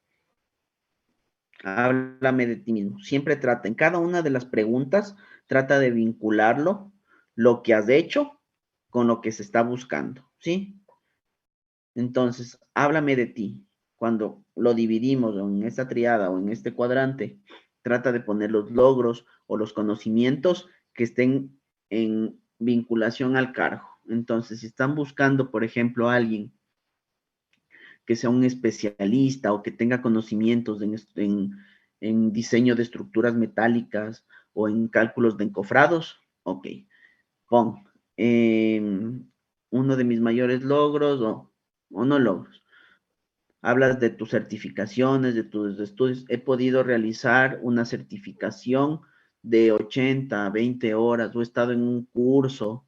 Háblame de ti mismo. Siempre trata, en cada una de las preguntas, trata de vincularlo, lo que has hecho, con lo que se está buscando, ¿sí? Entonces, háblame de ti. Cuando lo dividimos en esta triada o en este cuadrante, trata de poner los logros o los conocimientos que estén en vinculación al cargo. Entonces, si están buscando, por ejemplo, a alguien que sea un especialista o que tenga conocimientos en diseño de estructuras metálicas o en cálculos de encofrados, ok, pon uno de mis mayores logros o no logros. Hablas de tus certificaciones, de tus estudios. He podido realizar una certificación de 80 a 20 horas, o he estado en un curso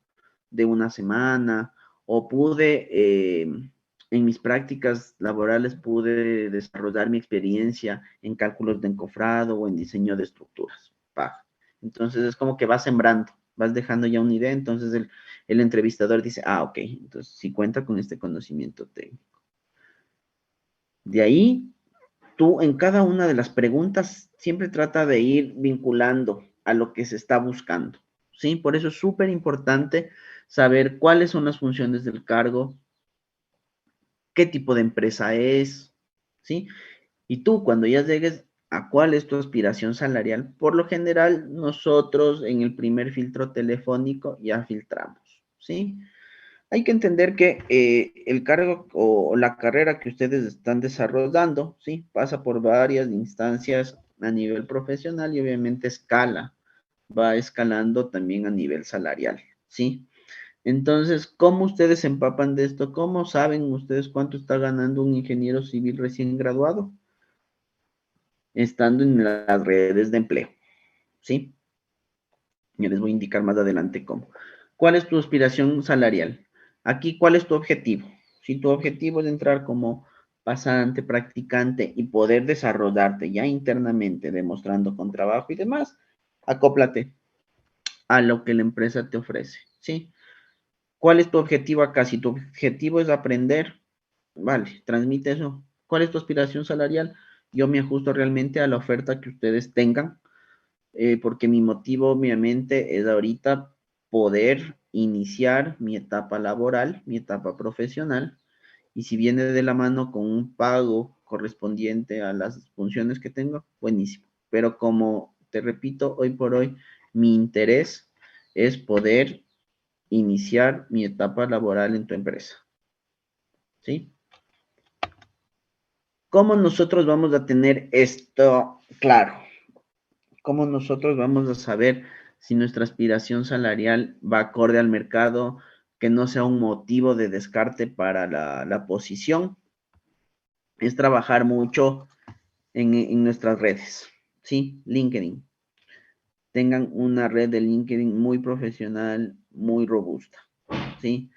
de una semana, o pude, en mis prácticas laborales, pude desarrollar mi experiencia en cálculos de encofrado o en diseño de estructuras. Pa. Entonces es como que vas sembrando, vas dejando ya una idea. Entonces el entrevistador dice, ah, ok, entonces sí cuenta con este conocimiento técnico. De ahí, tú en cada una de las preguntas siempre trata de ir vinculando a lo que se está buscando, ¿sí? Por eso es súper importante saber cuáles son las funciones del cargo, qué tipo de empresa es, ¿sí? Y tú, cuando ya llegues a cuál es tu aspiración salarial, por lo general, nosotros en el primer filtro telefónico ya filtramos, ¿sí? Hay que entender que el cargo o la carrera que ustedes están desarrollando, ¿sí? Pasa por varias instancias a nivel profesional y obviamente va escalando también a nivel salarial, ¿sí? Entonces, ¿cómo ustedes se empapan de esto? ¿Cómo saben ustedes cuánto está ganando un ingeniero civil recién graduado? Estando en las redes de empleo, ¿sí? Yo les voy a indicar más adelante cómo. ¿Cuál es tu aspiración salarial? Aquí, ¿cuál es tu objetivo? Si tu objetivo es entrar como pasante, practicante y poder desarrollarte ya internamente, demostrando con trabajo y demás, acóplate a lo que la empresa te ofrece, ¿sí? ¿Cuál es tu objetivo acá? Si tu objetivo es aprender, vale, transmite eso. ¿Cuál es tu aspiración salarial? Yo me ajusto realmente a la oferta que ustedes tengan porque mi motivo, obviamente, es ahorita poder iniciar mi etapa laboral, mi etapa profesional, y si viene de la mano con un pago correspondiente a las funciones que tengo, buenísimo. Pero como te repito, hoy por hoy, mi interés es poder iniciar mi etapa laboral en tu empresa. ¿Sí? ¿Cómo nosotros vamos a tener esto claro? ¿Cómo nosotros vamos a saber si nuestra aspiración salarial va acorde al mercado, que no sea un motivo de descarte para la posición? Es trabajar mucho en nuestras redes, ¿sí? LinkedIn. Tengan una red de LinkedIn muy profesional, muy robusta, ¿sí?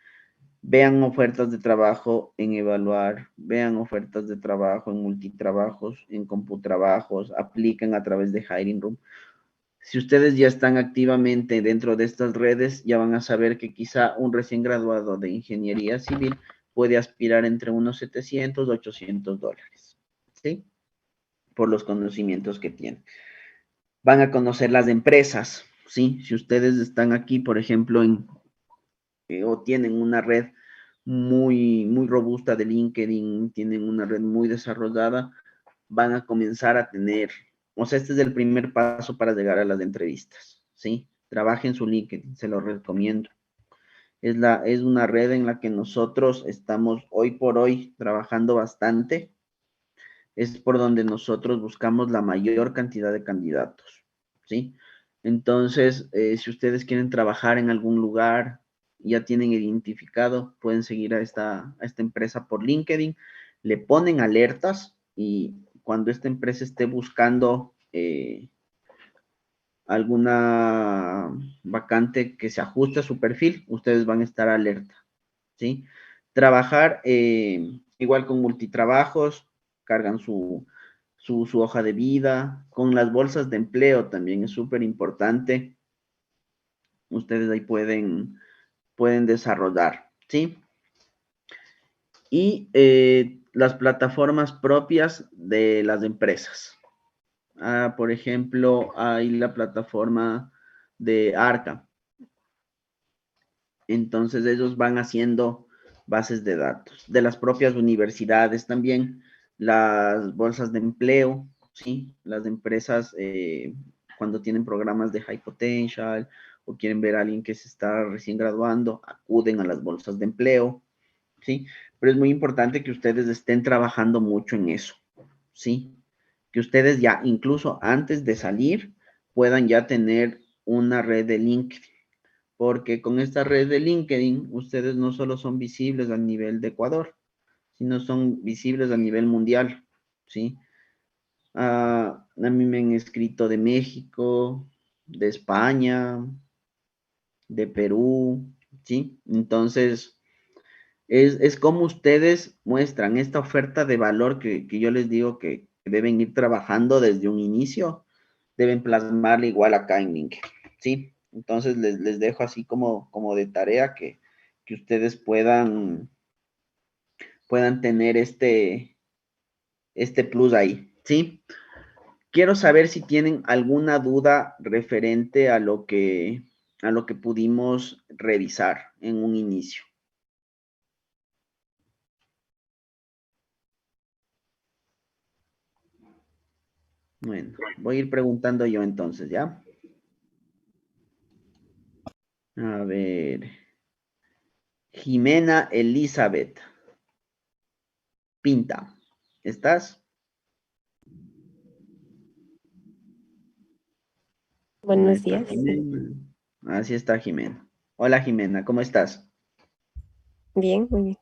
Vean ofertas de trabajo en Evaluar, vean ofertas de trabajo en Multitrabajos, en Computrabajos, apliquen a través de Hiring Room. Si ustedes ya están activamente dentro de estas redes, ya van a saber que quizá un recién graduado de ingeniería civil puede aspirar entre unos 700 $800, ¿sí? Por los conocimientos que tienen. Van a conocer las empresas, ¿sí? Si ustedes están aquí, por ejemplo, o tienen una red muy robusta de LinkedIn, tienen una red muy desarrollada, van a comenzar a tener, o sea, este es el primer paso para llegar a las entrevistas, ¿sí? Trabajen su LinkedIn, se lo recomiendo. Es una red en la que nosotros estamos hoy por hoy trabajando bastante. Es por donde nosotros buscamos la mayor cantidad de candidatos, ¿sí? Entonces, si ustedes quieren trabajar en algún lugar, ya tienen identificado, pueden seguir a esta empresa por LinkedIn, le ponen alertas y cuando esta empresa esté buscando alguna vacante que se ajuste a su perfil, ustedes van a estar alerta, ¿sí? Trabajar igual con multitrabajos, cargan su hoja de vida, con las bolsas de empleo también es súper importante. Ustedes ahí pueden desarrollar, ¿sí? Y las plataformas propias de las empresas. Por ejemplo, hay la plataforma de Arca. Entonces ellos van haciendo bases de datos de las propias universidades también, las bolsas de empleo, ¿sí? Las empresas cuando tienen programas de High Potential o quieren ver a alguien que se está recién graduando, acuden a las bolsas de empleo, ¿sí? Pero es muy importante que ustedes estén trabajando mucho en eso, ¿sí? Que ustedes ya, incluso antes de salir, puedan ya tener una red de LinkedIn, porque con esta red de LinkedIn, ustedes no solo son visibles a nivel de Ecuador, sino son visibles a nivel mundial, ¿sí? A mí me han escrito de México, de España, de Perú, ¿sí? Entonces, es como ustedes muestran esta oferta de valor que yo les digo que deben ir trabajando desde un inicio, deben plasmarla igual acá en LinkedIn, ¿sí? Entonces les dejo así como de tarea que ustedes puedan tener este plus ahí, ¿sí? Quiero saber si tienen alguna duda referente a lo que pudimos revisar en un inicio. Bueno, voy a ir preguntando yo entonces, ¿ya? A ver, Jimena Elizabeth Pinta, ¿estás? Ahí Buenos está días. Jimena. Así está Jimena. Hola Jimena, ¿cómo estás? Bien, muy bien.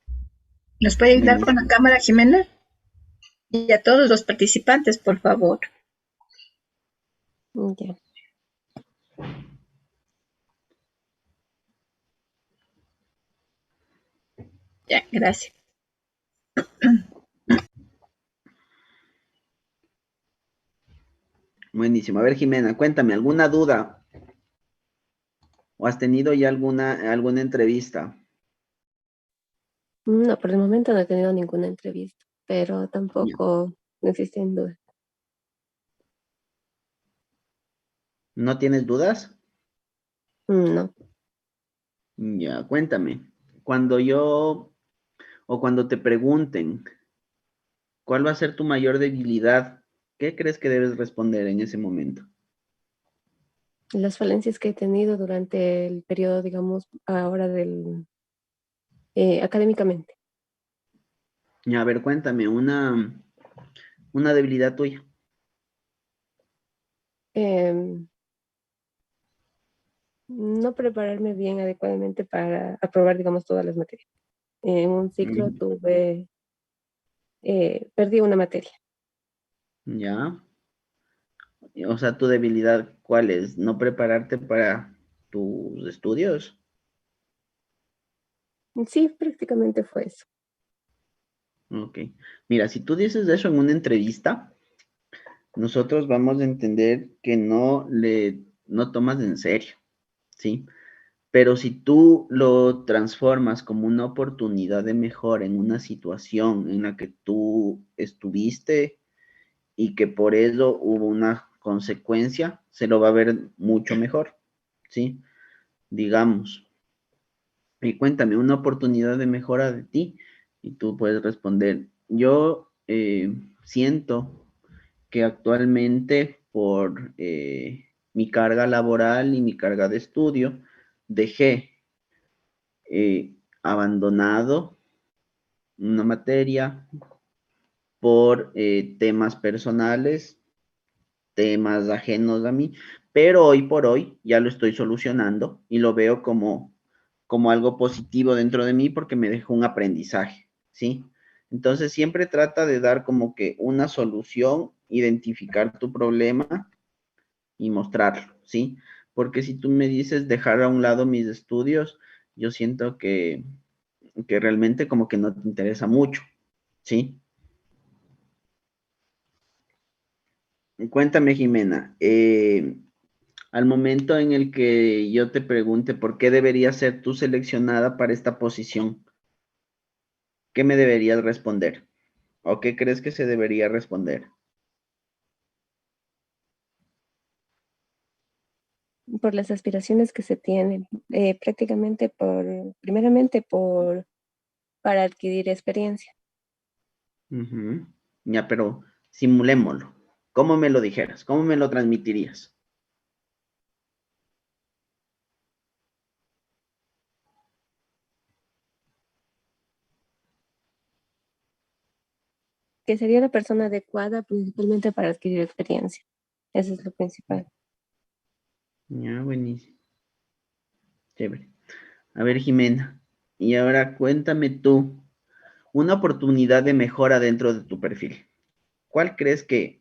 ¿Nos puede ayudar con la Buenísimo. cámara, Jimena? Y a todos los participantes, por favor. Ya. Ya, gracias. Buenísimo. A ver, Jimena, cuéntame, ¿alguna duda? ¿O has tenido ya alguna entrevista? No, por el momento no he tenido ninguna entrevista, pero Ya. tampoco no existen dudas. ¿No tienes dudas? No. Ya, cuéntame. Cuando yo o cuando te pregunten cuál va a ser tu mayor debilidad, ¿qué crees que debes responder en ese momento? Las falencias que he tenido durante el periodo, digamos, ahora académicamente. Ya, a ver, cuéntame, una debilidad tuya. Em, no prepararme bien adecuadamente para aprobar, digamos, todas las materias. En un ciclo Mm, perdí una materia. ya. O sea, tu debilidad, ¿cuál es? ¿No prepararte para tus estudios? Sí, prácticamente fue eso. Ok. Mira, si tú dices eso en una entrevista, nosotros vamos a entender que no tomas en serio, ¿sí? Pero si tú lo transformas como una oportunidad de mejora en una situación en la que tú estuviste y que por eso hubo una consecuencia, se lo va a ver mucho mejor, ¿sí? Digamos, y cuéntame una oportunidad de mejora de ti y tú puedes responder, yo siento que actualmente por mi carga laboral y mi carga de estudio, dejé abandonado una materia por temas personales, temas ajenos a mí, pero hoy por hoy ya lo estoy solucionando y lo veo como algo positivo dentro de mí porque me dejó un aprendizaje, ¿sí? Entonces siempre trata de dar como que una solución, identificar tu problema y mostrarlo, ¿sí? Porque si tú me dices dejar a un lado mis estudios, yo siento que realmente como que no te interesa mucho, ¿sí? Cuéntame, Jimena, al momento en el que yo te pregunte por qué deberías ser tú seleccionada para esta posición, ¿qué me deberías responder? ¿O qué crees que se debería responder? Por las aspiraciones que se tienen, prácticamente primeramente para adquirir experiencia. Ujú. Ya, pero simulémoslo. ¿Cómo me lo dijeras? ¿Cómo me lo transmitirías? Que sería la persona adecuada principalmente para adquirir experiencia. Eso es lo principal. Ya, buenísimo. Chévere. A ver, Jimena, y ahora cuéntame tú una oportunidad de mejora dentro de tu perfil. ¿Cuál crees que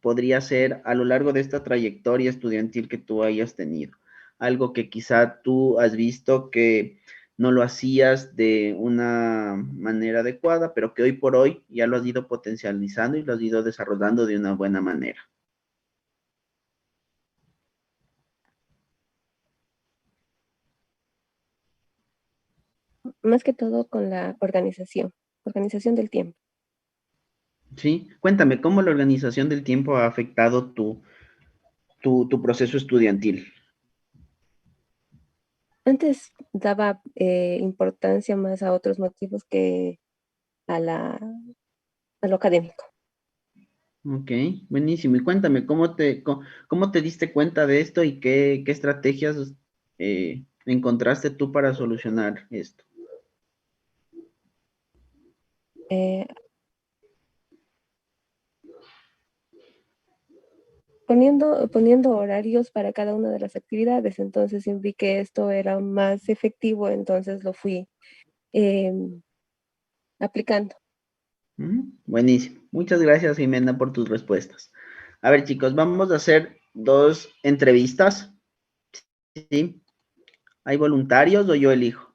podría ser a lo largo de esta trayectoria estudiantil que tú hayas tenido? Algo que quizá tú has visto que no lo hacías de una manera adecuada, pero que hoy por hoy ya lo has ido potencializando y lo has ido desarrollando de una buena manera. Más que todo con la organización del tiempo. ¿Sí? Cuéntame, ¿cómo la organización del tiempo ha afectado tu proceso estudiantil? Antes daba importancia más a otros motivos que a a lo académico. Ok, buenísimo. Y cuéntame, ¿cómo te diste cuenta de esto y qué estrategias encontraste tú para solucionar esto? Eh, poniendo horarios para cada una de las actividades, entonces vi que esto era más efectivo, entonces lo fui eh, aplicando. Buenísimo. Muchas gracias, Jimena, por tus respuestas. A ver, chicos, vamos a hacer dos entrevistas. ¿Sí? ¿Hay voluntarios o yo elijo?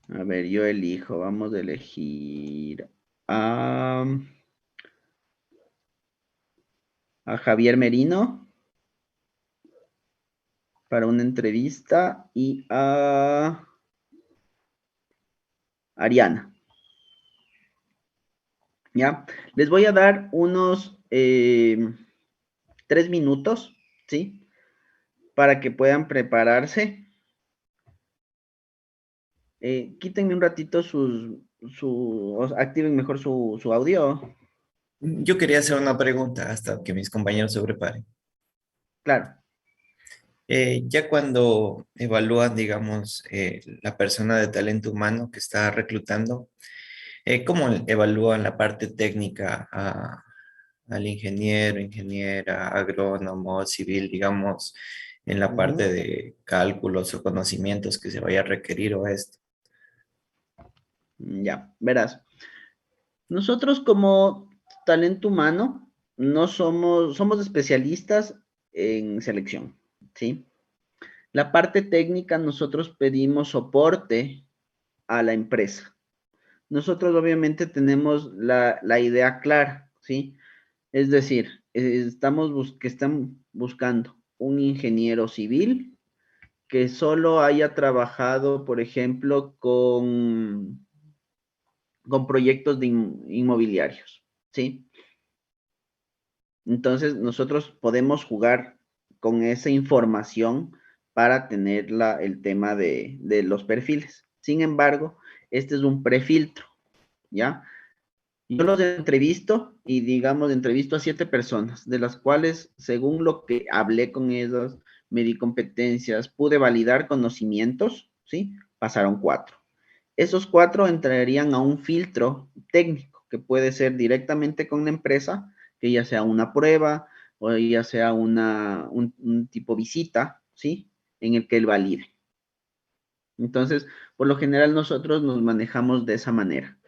A ver, yo elijo. Vamos a elegir a, a Javier Merino para una entrevista y a Ariana. ¿Ya? Les voy a dar unos 3 minutos, ¿sí? Para que puedan prepararse. Quítenme un ratito activen mejor su audio. Yo quería hacer una pregunta hasta que mis compañeros se preparen. Claro. Ya cuando evalúan, digamos, la persona de talento humano que está reclutando, ¿cómo evalúan la parte técnica al ingeniero, ingeniera, agrónomo, civil, digamos, en la parte de cálculos o conocimientos que se vaya a requerir o esto? Ya, verás. Nosotros como talento humano no somos especialistas en selección, ¿sí? La parte técnica nosotros pedimos soporte a la empresa. Nosotros obviamente tenemos la idea clara, ¿sí? Es decir, que están buscando un ingeniero civil que solo haya trabajado, por ejemplo, con proyectos inmobiliarios, ¿sí? Entonces, nosotros podemos jugar con esa información para tener el tema de los perfiles. Sin embargo, este es un prefiltro, ¿ya? Yo los entrevisto y, digamos, entrevisto a 7 personas, de las cuales, según lo que hablé con ellos, me di competencias, pude validar conocimientos, ¿sí? Pasaron 4. Esos 4 entrarían a un filtro técnico, que puede ser directamente con la empresa, que ya sea una prueba o ya sea un tipo visita, ¿sí? En el que él valide. Entonces, por lo general nosotros nos manejamos de esa manera.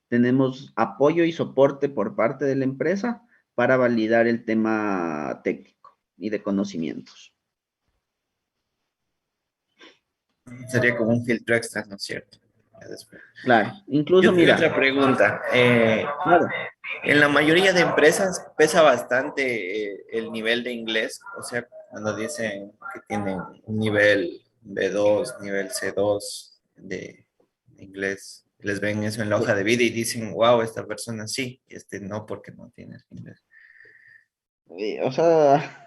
Tenemos apoyo y soporte por parte de la empresa para validar el tema técnico y de conocimientos. Sería como un filtro extra, ¿no es cierto? Ya después. Claro, Y incluso y mira, otra pregunta. claro, En la mayoría de empresas pesa bastante el nivel de inglés, o sea, cuando dicen que tienen un nivel B2, nivel C2 de inglés, les ven eso en la hoja de vida y dicen, wow, esta persona sí, y este no, porque no tiene inglés. o sea,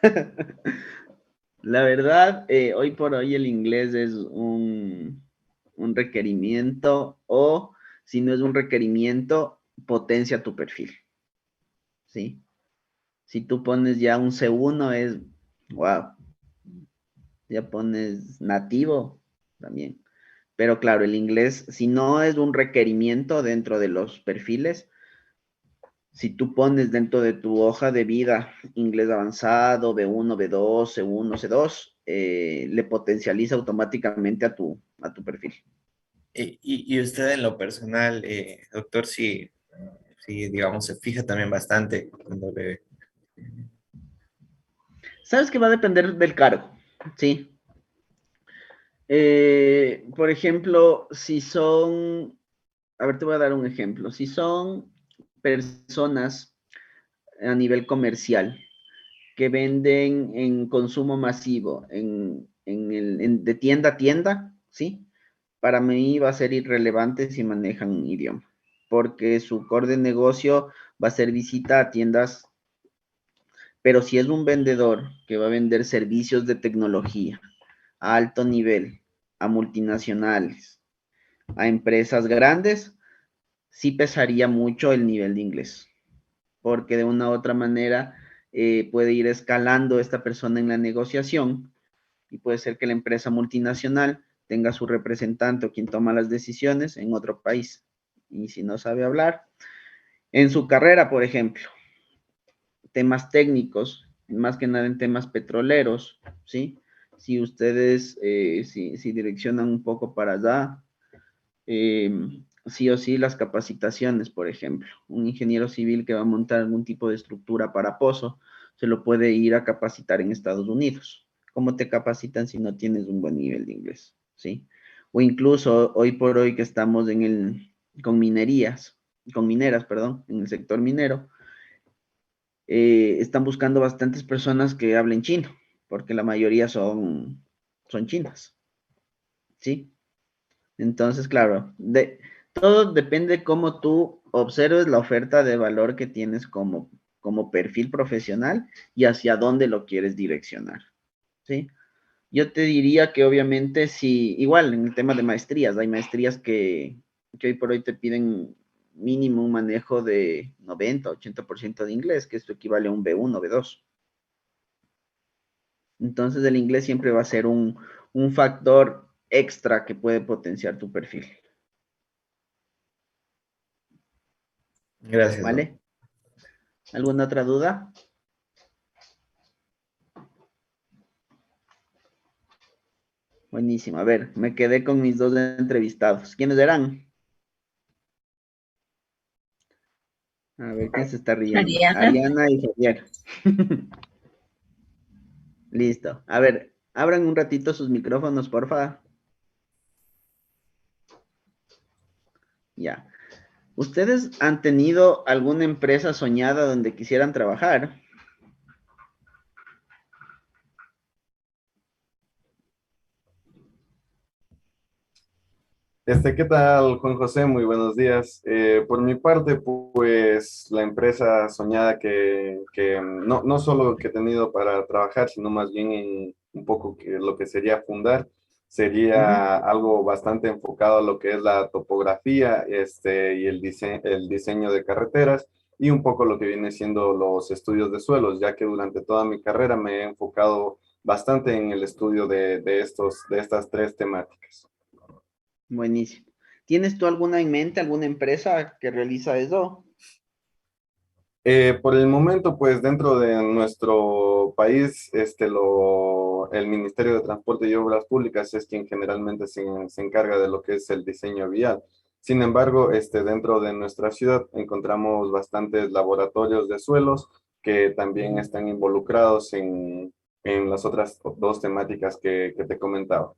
la verdad, hoy por hoy el inglés es un requerimiento o si no es un requerimiento, potencia tu perfil, ¿sí? Si tú pones ya un C1 es, wow, ya pones nativo también. Pero claro, el inglés, si no es un requerimiento dentro de los perfiles, si tú pones dentro de tu hoja de vida inglés avanzado, B1, B2, C1, C2, le potencializa automáticamente a tu perfil. Y usted en lo personal, doctor, sí, sí, digamos, se fija también bastante cuando ve. Sabes que va a depender del cargo, ¿sí? Por ejemplo, si son, a ver, te voy a dar un ejemplo. Si son personas a nivel comercial que venden en consumo masivo, de tienda a tienda, ¿sí? Para mí va a ser irrelevante si manejan un idioma, porque su core de negocio va a ser visita a tiendas, pero si es un vendedor que va a vender servicios de tecnología a alto nivel, a multinacionales, a empresas grandes, sí pesaría mucho el nivel de inglés, porque de una u otra manera puede ir escalando esta persona en la negociación y puede ser que la empresa multinacional tenga su representante o quien toma las decisiones en otro país. Y si no sabe hablar, en su carrera, por ejemplo, temas técnicos, más que nada en temas petroleros, ¿sí? Si ustedes, si direccionan un poco para allá, sí o sí las capacitaciones, por ejemplo. Un ingeniero civil que va a montar algún tipo de estructura para pozo, se lo puede ir a capacitar en Estados Unidos. ¿Cómo te capacitan si no tienes un buen nivel de inglés? ¿Sí? O incluso hoy por hoy que estamos con mineras, perdón, en el sector minero, están buscando bastantes personas que hablen chino, porque la mayoría son chinas, ¿sí? Entonces, claro, todo depende cómo tú observes la oferta de valor que tienes como perfil profesional y hacia dónde lo quieres direccionar, ¿sí? Yo te diría que obviamente si, igual en el tema de maestrías, hay maestrías que hoy por hoy te piden mínimo un manejo de 90, 80% de inglés, que esto equivale a un B1, B2. Entonces el inglés siempre va a ser un factor extra que puede potenciar tu perfil, Gracias, ¿no? ¿vale? ¿Alguna otra duda? Buenísimo. A ver, me quedé con mis dos entrevistados. ¿Quiénes eran? A ver, ¿quién se está riendo? Ariana. Ariana y Javier. Listo. A ver, abran un ratito sus micrófonos, porfa. Ya. ¿Ustedes han tenido alguna empresa soñada donde quisieran trabajar? ¿Qué tal, Juan José? Muy buenos días. Por mi parte, pues la empresa soñada que no solo que he tenido para trabajar, sino más bien en un poco que lo que sería fundar, Ujú. sería algo bastante enfocado a lo que es la topografía, y el diseño de carreteras y un poco lo que viene siendo los estudios de suelos, ya que durante toda mi carrera me he enfocado bastante en el estudio de estas tres temáticas. Buenísimo. ¿Tienes tú alguna en mente, alguna empresa que realiza eso? Por el momento, pues dentro de nuestro país, el Ministerio de Transporte y Obras Públicas es quien generalmente se encarga de lo que es el diseño vial. Sin embargo, dentro de nuestra ciudad encontramos bastantes laboratorios de suelos que también están involucrados en las otras dos temáticas que te comentaba.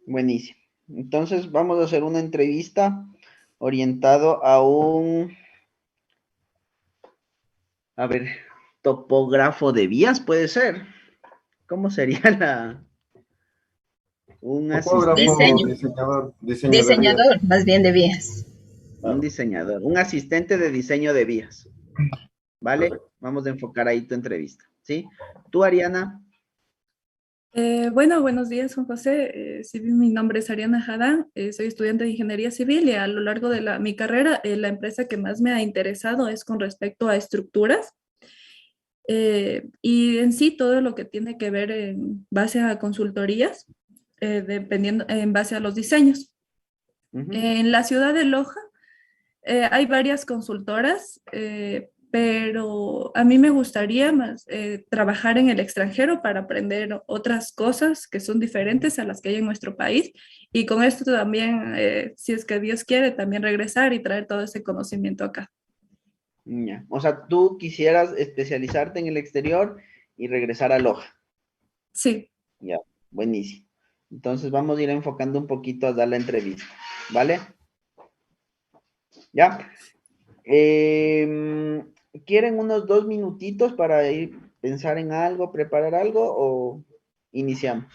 Buenísimo. Entonces vamos a hacer una entrevista orientado a a ver, topógrafo de vías, puede ser. ¿Cómo sería un Topógrafo, asistente, Diseño. diseño de vías. Diseñador, más bien de vías. un diseñador, un asistente de diseño de vías? ¿Vale? Correcto. Vamos a enfocar ahí tu entrevista, ¿sí? Tú, Ariana, Bueno, buenos días, Juan José. Sí, mi nombre es Ariana Jadán, soy estudiante de Ingeniería Civil y a lo largo de mi carrera, la empresa que más me ha interesado es con respecto a estructuras y en sí todo lo que tiene que ver en base a consultorías, dependiendo en base a los diseños. ujú, En la ciudad de Loja hay varias consultoras, pero a mí me gustaría más trabajar en el extranjero para aprender otras cosas que son diferentes a las que hay en nuestro país. Y con esto también, si es que Dios quiere, también regresar y traer todo ese conocimiento acá. ya. O sea, tú quisieras especializarte en el exterior y regresar a Loja. Sí, Ya, buenísimo. Entonces vamos a ir enfocando un poquito a dar la entrevista, ¿vale? Ya. Em, ¿Quieren unos 2 minutitos para ir pensar en algo, preparar algo o iniciamos?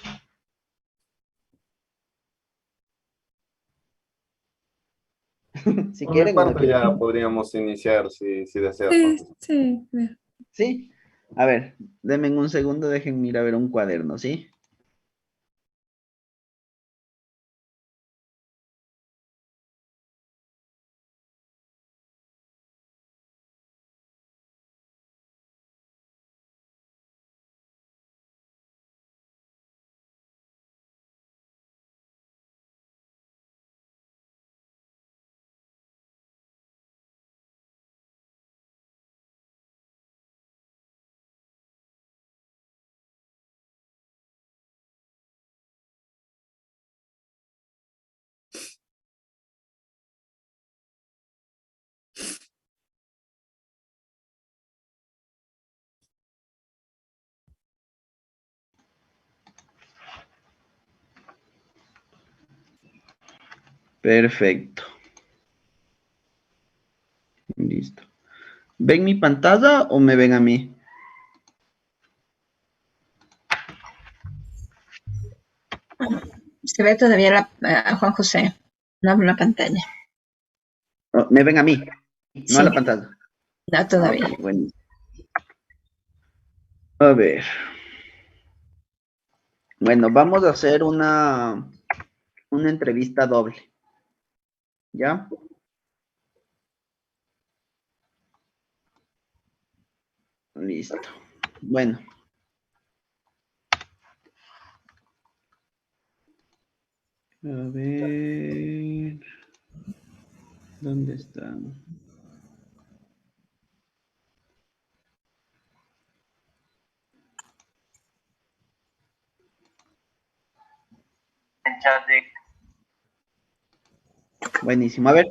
Si Por mi quieren o no parte quieren. ya podríamos iniciar si deseas, Juan sí, José. sí. ¿Sí? A ver, denme un segundo, déjenme ir a ver un cuaderno, ¿sí? Perfecto. Listo. ¿Ven mi pantalla o me ven a mí? Se ve todavía a Juan José, no en la pantalla. Oh, me ven a mí, no Sí, a la pantalla. no todavía. Ok, bueno. A ver. Bueno, vamos a hacer una entrevista doble. ¿Ya? Listo. Bueno. A ver. ¿Dónde están? Buenísimo. A ver.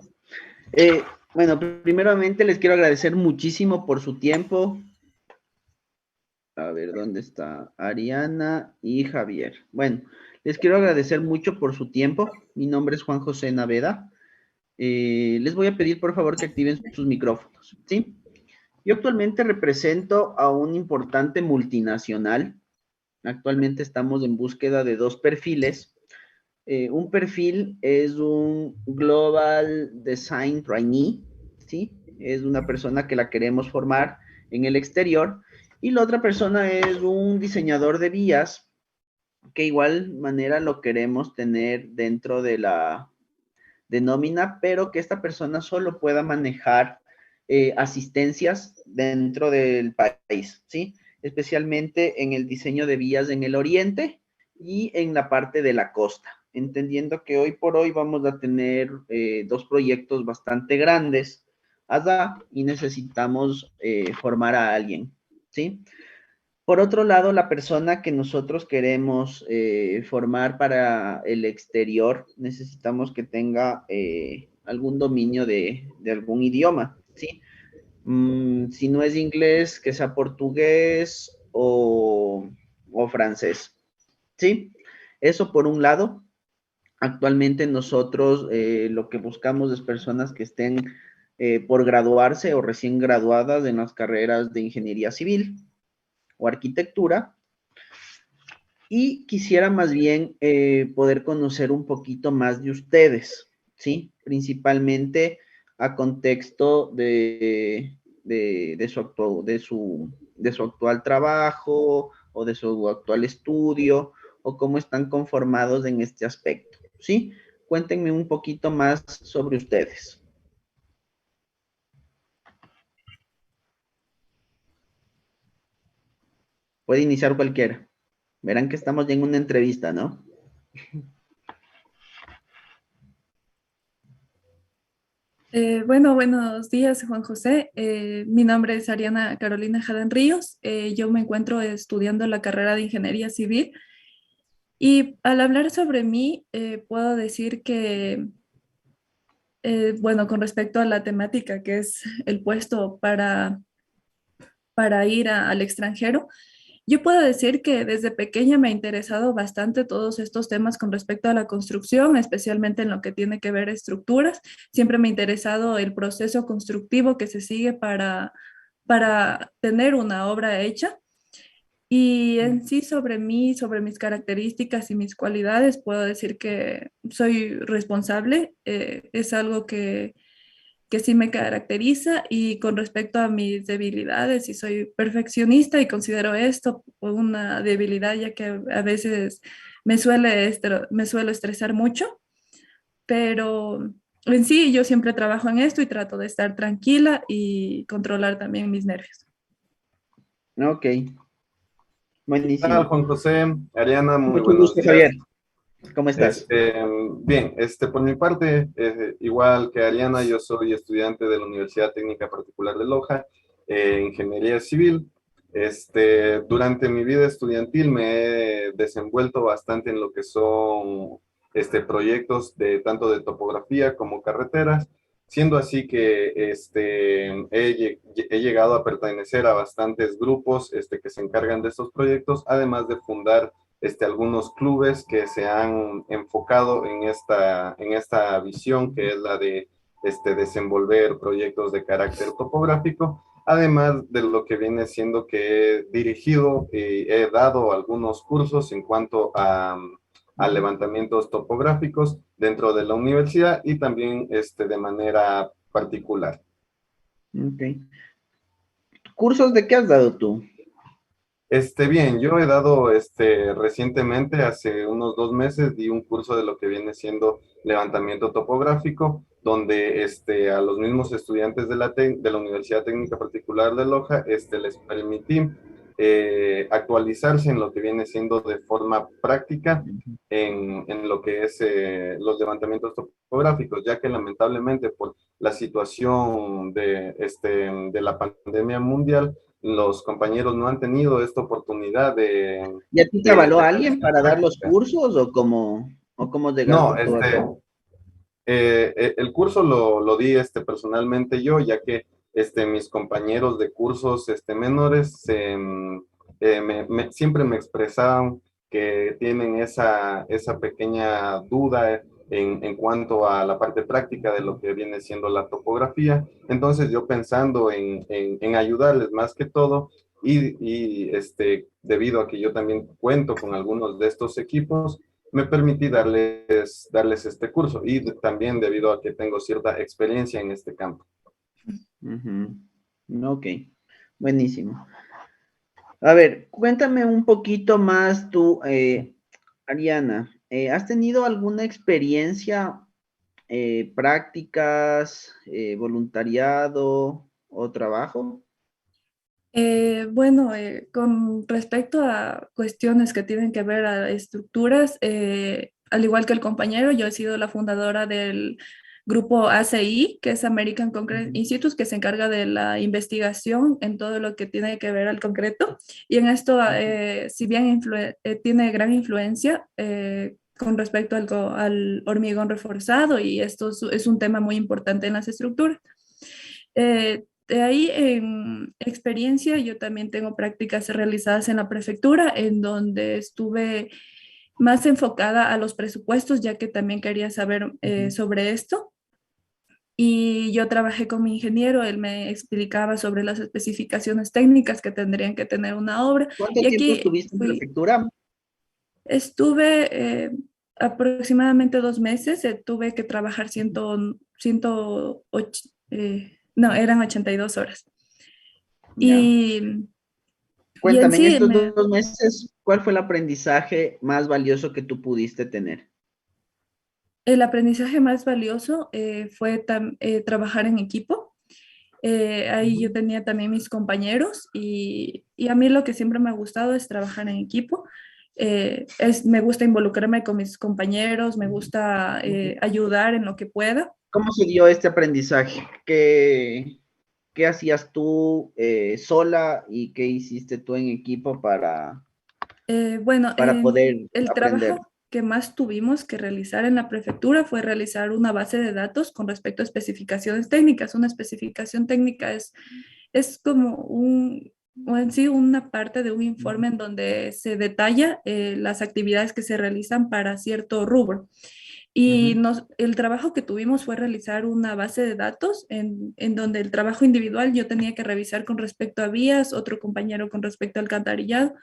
Bueno, primeramente les quiero agradecer muchísimo por su tiempo. A ver, ¿dónde está Ariana y Javier? Bueno, les quiero agradecer mucho por su tiempo. Mi nombre es Juan José Naveda. Les voy a pedir, por favor, que activen sus micrófonos, ¿sí? Yo actualmente represento a un importante multinacional. Actualmente estamos en búsqueda de dos perfiles. Un perfil es un Global Design Trainee, ¿sí? Es una persona que la queremos formar en el exterior. Y la otra persona es un diseñador de vías, que igual manera lo queremos tener dentro de la nómina, pero que esta persona solo pueda manejar asistencias dentro del país, ¿sí? Especialmente en el diseño de vías en el oriente y en la parte de la costa, entendiendo que hoy por hoy vamos a tener dos proyectos bastante grandes allá y necesitamos formar a alguien, ¿sí? Por otro lado, la persona que nosotros queremos formar para el exterior, necesitamos que tenga algún dominio de algún idioma, ¿sí? Si no es inglés, que sea portugués o francés, ¿sí? Eso por un lado. Actualmente nosotros lo que buscamos es personas que estén por graduarse o recién graduadas en las carreras de ingeniería civil o arquitectura, y quisiera más bien poder conocer un poquito más de ustedes, ¿sí? Principalmente a contexto de su actual trabajo o de su actual estudio o cómo están conformados en este aspecto, ¿sí? Cuéntenme un poquito más sobre ustedes. Puede iniciar cualquiera. Verán que estamos ya en una entrevista, ¿no? Bueno, buenos días, Juan José. Mi nombre es Ariana Carolina Jadán Ríos. Yo me encuentro estudiando la carrera de Ingeniería Civil y al hablar sobre mí, puedo decir que, bueno, con respecto a la temática que es el puesto para ir al extranjero, yo puedo decir que desde pequeña me ha interesado bastante todos estos temas con respecto a la construcción, especialmente en lo que tiene que ver estructuras. Siempre me ha interesado el proceso constructivo que se sigue para tener una obra hecha. Y en sí sobre mí, sobre mis características y mis cualidades, puedo decir que soy responsable. Es algo que sí me caracteriza, y con respecto a mis debilidades, sí soy perfeccionista y considero esto una debilidad, ya que a veces me suelo estresar mucho, pero en sí yo siempre trabajo en esto y trato de estar tranquila y controlar también mis nervios. Ok, Hola, buenísimo. Juan José, Ariana, muy Mucho buenos gusto, días. Javier. ¿Cómo estás? Bien, por mi parte, igual que Ariana, yo soy estudiante de la Universidad Técnica Particular de Loja, Ingeniería Civil. Durante mi vida estudiantil me he desenvuelto bastante en lo que son proyectos de tanto de topografía como carreteras, siendo así que he llegado a pertenecer a bastantes grupos que se encargan de estos proyectos, además de fundar algunos clubes que se han enfocado en esta visión, que es la de desenvolver proyectos de carácter topográfico, además de lo que viene siendo que he dirigido y he dado algunos cursos en cuanto a levantamientos topográficos dentro de la universidad y también de manera particular. Ok. ¿Cursos de qué has dado tú? Bien, yo he dado recientemente, hace unos 2 meses, di un curso de lo que viene siendo levantamiento topográfico, donde a los mismos estudiantes de la Universidad Técnica Particular de Loja les permití actualizarse en lo que viene siendo de forma práctica en lo que es los levantamientos topográficos, ya que lamentablemente por la situación de la pandemia mundial, los compañeros no han tenido esta oportunidad ¿Y a ti te de avaló alguien realizar para dar los práctica. cursos o cómo No, llegaste tú a todo? el curso lo di personalmente yo, ya que mis compañeros de cursos menores siempre me expresaban que tienen esa pequeña duda en cuanto a la parte práctica de lo que viene siendo la topografía. Entonces yo pensando en ayudarles más que todo debido a que yo también cuento con algunos de estos equipos, me permití darles este curso y también debido a que tengo cierta experiencia en este campo. Ujú. Ok, buenísimo. A ver, cuéntame un poquito más tú, Ariana. ¿Has tenido alguna experiencia, prácticas, voluntariado o trabajo? Bueno, con respecto a cuestiones que tienen que ver a estructuras, al igual que el compañero, yo he sido la fundadora del grupo ACI, que es American Concrete Institute, que se encarga de la investigación en todo lo que tiene que ver al concreto. Y en esto, si bien tiene gran influencia con respecto al hormigón reforzado, y esto es un tema muy importante en las estructuras. De ahí en experiencia, yo también tengo prácticas realizadas en la prefectura, en donde estuve más enfocada a los presupuestos, ya que también quería saber sobre esto. Y yo trabajé con mi ingeniero, él me explicaba sobre las especificaciones técnicas que tendrían que tener una obra. ¿Cuánto Y tiempo aquí estuviste en prefectura? estuve aproximadamente 2 meses, tuve que trabajar 108, no, eran 82 horas. Ya. Y, y en Cuéntame, en sí, estos 2 meses, ¿cuál fue el aprendizaje más valioso que tú pudiste tener? el aprendizaje más valioso fue trabajar en equipo. Ahí yo tenía también mis compañeros y a mí lo que siempre me ha gustado es trabajar en equipo. Me gusta involucrarme con mis compañeros, me gusta ayudar en lo que pueda. ¿Cómo se dio este aprendizaje? ¿Qué hacías tú sola y qué hiciste tú en equipo Bueno, para poder el aprender? trabajo que más tuvimos que realizar en la prefectura fue realizar una base de datos con respecto a especificaciones técnicas. Una especificación técnica es como o en sí una parte de un informe en donde se detalla las actividades que se realizan para cierto rubro. Y el trabajo que tuvimos fue realizar una base de datos en donde el trabajo individual yo tenía que revisar con respecto a vías, otro compañero con respecto al alcantarillado.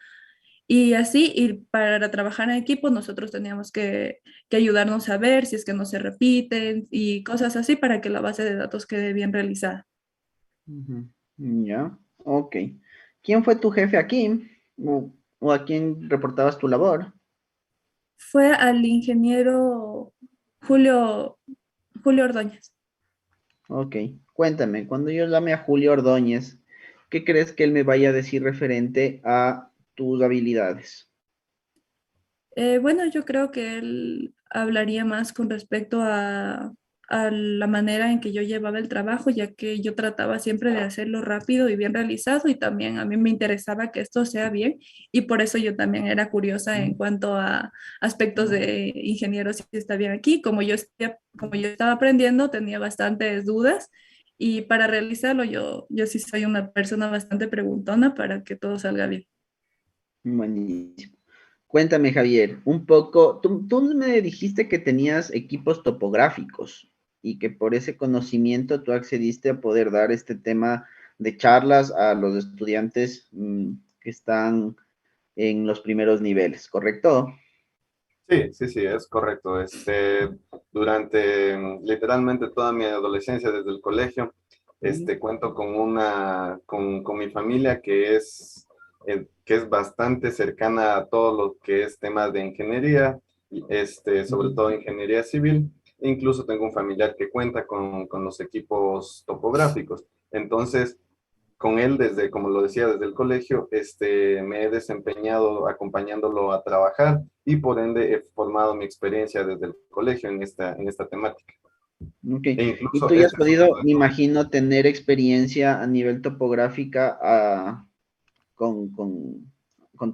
Y así, y para trabajar en equipo, nosotros teníamos que ayudarnos a ver si es que no se repiten y cosas así para que la base de datos quede bien realizada. Ujú. Ya, ok. ¿Quién fue tu jefe aquí? ¿O a quién reportabas tu labor? Fue al ingeniero Julio, Julio Ordóñez. Ok, cuéntame, cuando yo llame a Julio Ordóñez, ¿qué crees que él me vaya a decir referente a tus habilidades? Bueno, yo creo que él hablaría más con respecto a la manera en que yo llevaba el trabajo, ya que yo trataba siempre de hacerlo rápido y bien realizado y también a mí me interesaba que esto sea bien y por eso yo también era curiosa en cuanto a aspectos de ingenieros si está bien aquí. Como yo estaba aprendiendo, tenía bastantes dudas y para realizarlo yo sí soy una persona bastante preguntona para que todo salga bien. Buenísimo. Cuéntame, Javier, un poco, tú me dijiste que tenías equipos topográficos y que por ese conocimiento tú accediste a poder dar este tema de charlas a los estudiantes que están en los primeros niveles, ¿correcto? Sí, sí, sí, es correcto. Durante literalmente toda mi adolescencia desde el colegio, cuento con con mi familia que es bastante cercana a todo lo que es temas de ingeniería, y, sobre todo ingeniería civil. E incluso tengo un familiar que cuenta con los equipos topográficos. Entonces, con él desde, como lo decía, desde el colegio, me he desempeñado acompañándolo a trabajar y por ende he formado mi experiencia desde el colegio en esta temática. Ok. E Y incluso tú ya has este es uno podido, de me los... imagino, tener experiencia a nivel topográfica con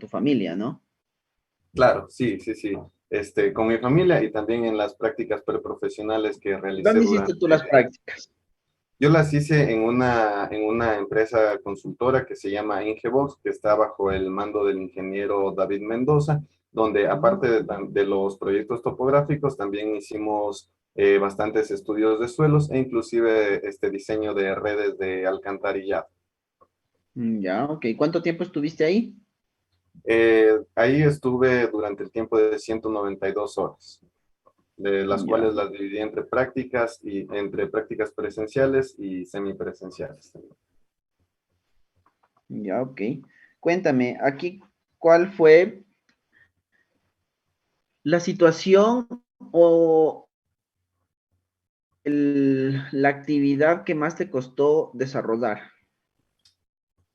tu familia, ¿no? Claro, sí, sí, sí. Con mi familia y también en las prácticas preprofesionales que realicé ¿Dónde hiciste tú las prácticas? yo las hice en una empresa consultora que se llama Ingebox, que está bajo el mando del ingeniero David Mendoza, donde aparte de los proyectos topográficos, también hicimos bastantes estudios de suelos e inclusive este diseño de redes de alcantarillado. Ya, ok. ¿Cuánto tiempo estuviste ahí? Ahí estuve durante el tiempo de 192 horas, de las Ya, cuales las dividí entre entre prácticas presenciales y semipresenciales. ya, ok. Cuéntame, aquí, ¿cuál fue la situación o la actividad que más te costó desarrollar?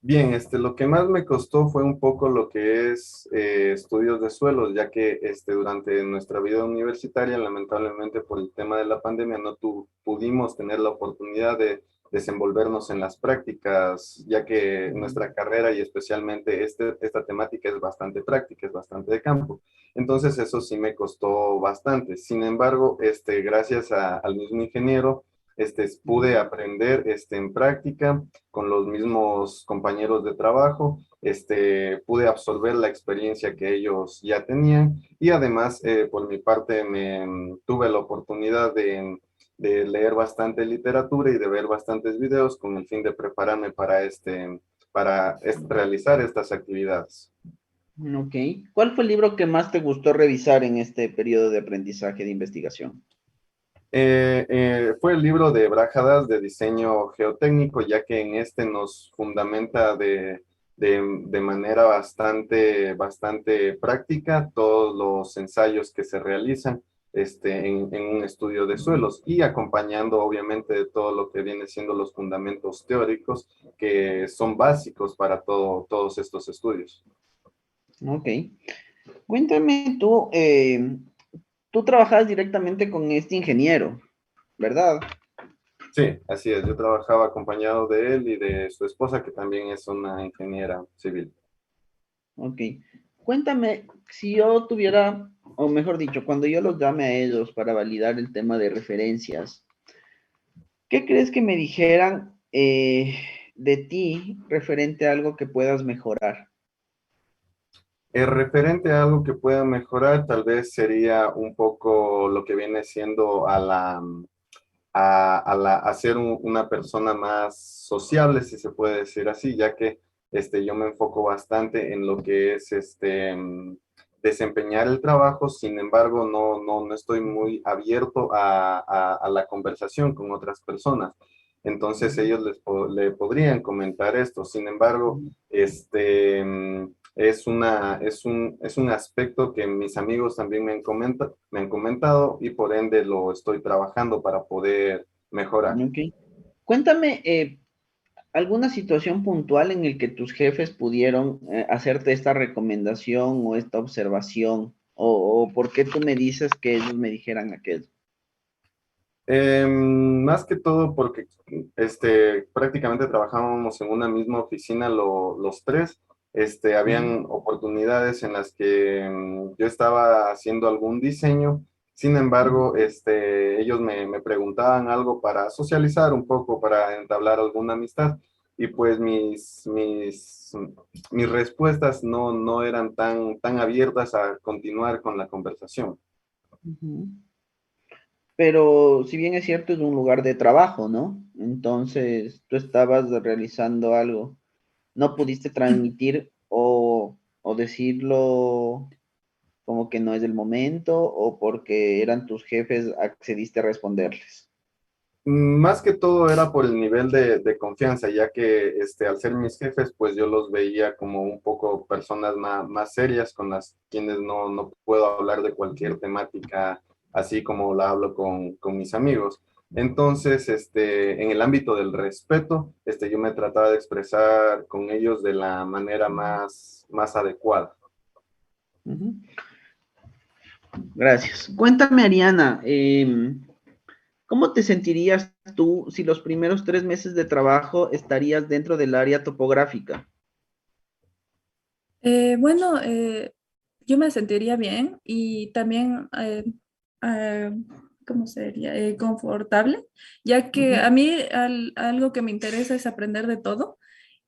Bien, lo que más me costó fue un poco lo que es estudios de suelos, ya que durante nuestra vida universitaria, lamentablemente por el tema de la pandemia, no pudimos tener la oportunidad de desenvolvernos en las prácticas, ya que nuestra carrera y especialmente esta temática es bastante práctica, es bastante de campo. Entonces eso sí me costó bastante. Sin embargo, gracias al mismo ingeniero, pude aprender en práctica con los mismos compañeros de trabajo, pude absorber la experiencia que ellos ya tenían y además por mi parte tuve la oportunidad de leer bastante literatura y de ver bastantes videos con el fin de prepararme para realizar estas actividades. Ok. ¿Cuál fue el libro que más te gustó revisar en este periodo de aprendizaje de investigación? Fue el libro de Brájadas de diseño geotécnico, ya que en nos fundamenta de manera bastante práctica todos los ensayos que se realizan en un estudio de suelos y acompañando obviamente de todo lo que viene siendo los fundamentos teóricos que son básicos para todos estos estudios. Ok. Cuéntame tú, tú trabajabas directamente con este ingeniero, ¿verdad? Sí, así es. Yo trabajaba acompañado de él y de su esposa, que también es una ingeniera civil. Ok. Cuéntame, si yo tuviera, o mejor dicho, cuando yo los llame a ellos para validar el tema de referencias, ¿qué crees que me dijeran de ti referente a algo que puedas mejorar? Referente a algo que pueda mejorar, tal vez sería un poco lo que viene siendo a ser una persona más sociable, si se puede decir así, ya que yo me enfoco bastante en lo que es desempeñar el trabajo, sin embargo, no estoy muy abierto a la conversación con otras personas. Entonces ellos le podrían comentar esto. Sin embargo, es un aspecto que mis amigos también me han comentado y por ende lo estoy trabajando para poder mejorar. Ok. Cuéntame, ¿alguna situación puntual en el que tus jefes pudieron hacerte esta recomendación o esta observación? O por qué tú me dices que ellos me dijeran aquello? Más que todo porque prácticamente trabajábamos en una misma oficina los tres. Habían oportunidades en las que yo estaba haciendo algún diseño. Sin embargo, ellos me preguntaban algo para socializar un poco, para entablar alguna amistad. Y pues mis respuestas no eran tan abiertas a continuar con la conversación. Ujú. Pero si bien es cierto, es un lugar de trabajo, ¿no? Entonces, tú estabas realizando algo, no pudiste transmitir o decirlo, como que no es el momento o porque eran tus jefes, accediste a responderles? Más que todo era por el nivel de confianza, ya que al ser mis jefes, pues yo los veía como un poco personas más serias con las quienes no puedo hablar de cualquier temática así como la hablo con mis amigos. Entonces, en el ámbito del respeto, yo me trataba de expresar con ellos de la manera más adecuada. Ujú. Gracias. Cuéntame, Ariana, ¿cómo te sentirías tú si los primeros 3 meses de trabajo estarías dentro del área topográfica? Bueno, yo me sentiría bien y también, eh, ¿cómo sería? Confortable, ya que Ujú, a mí algo que me interesa es aprender de todo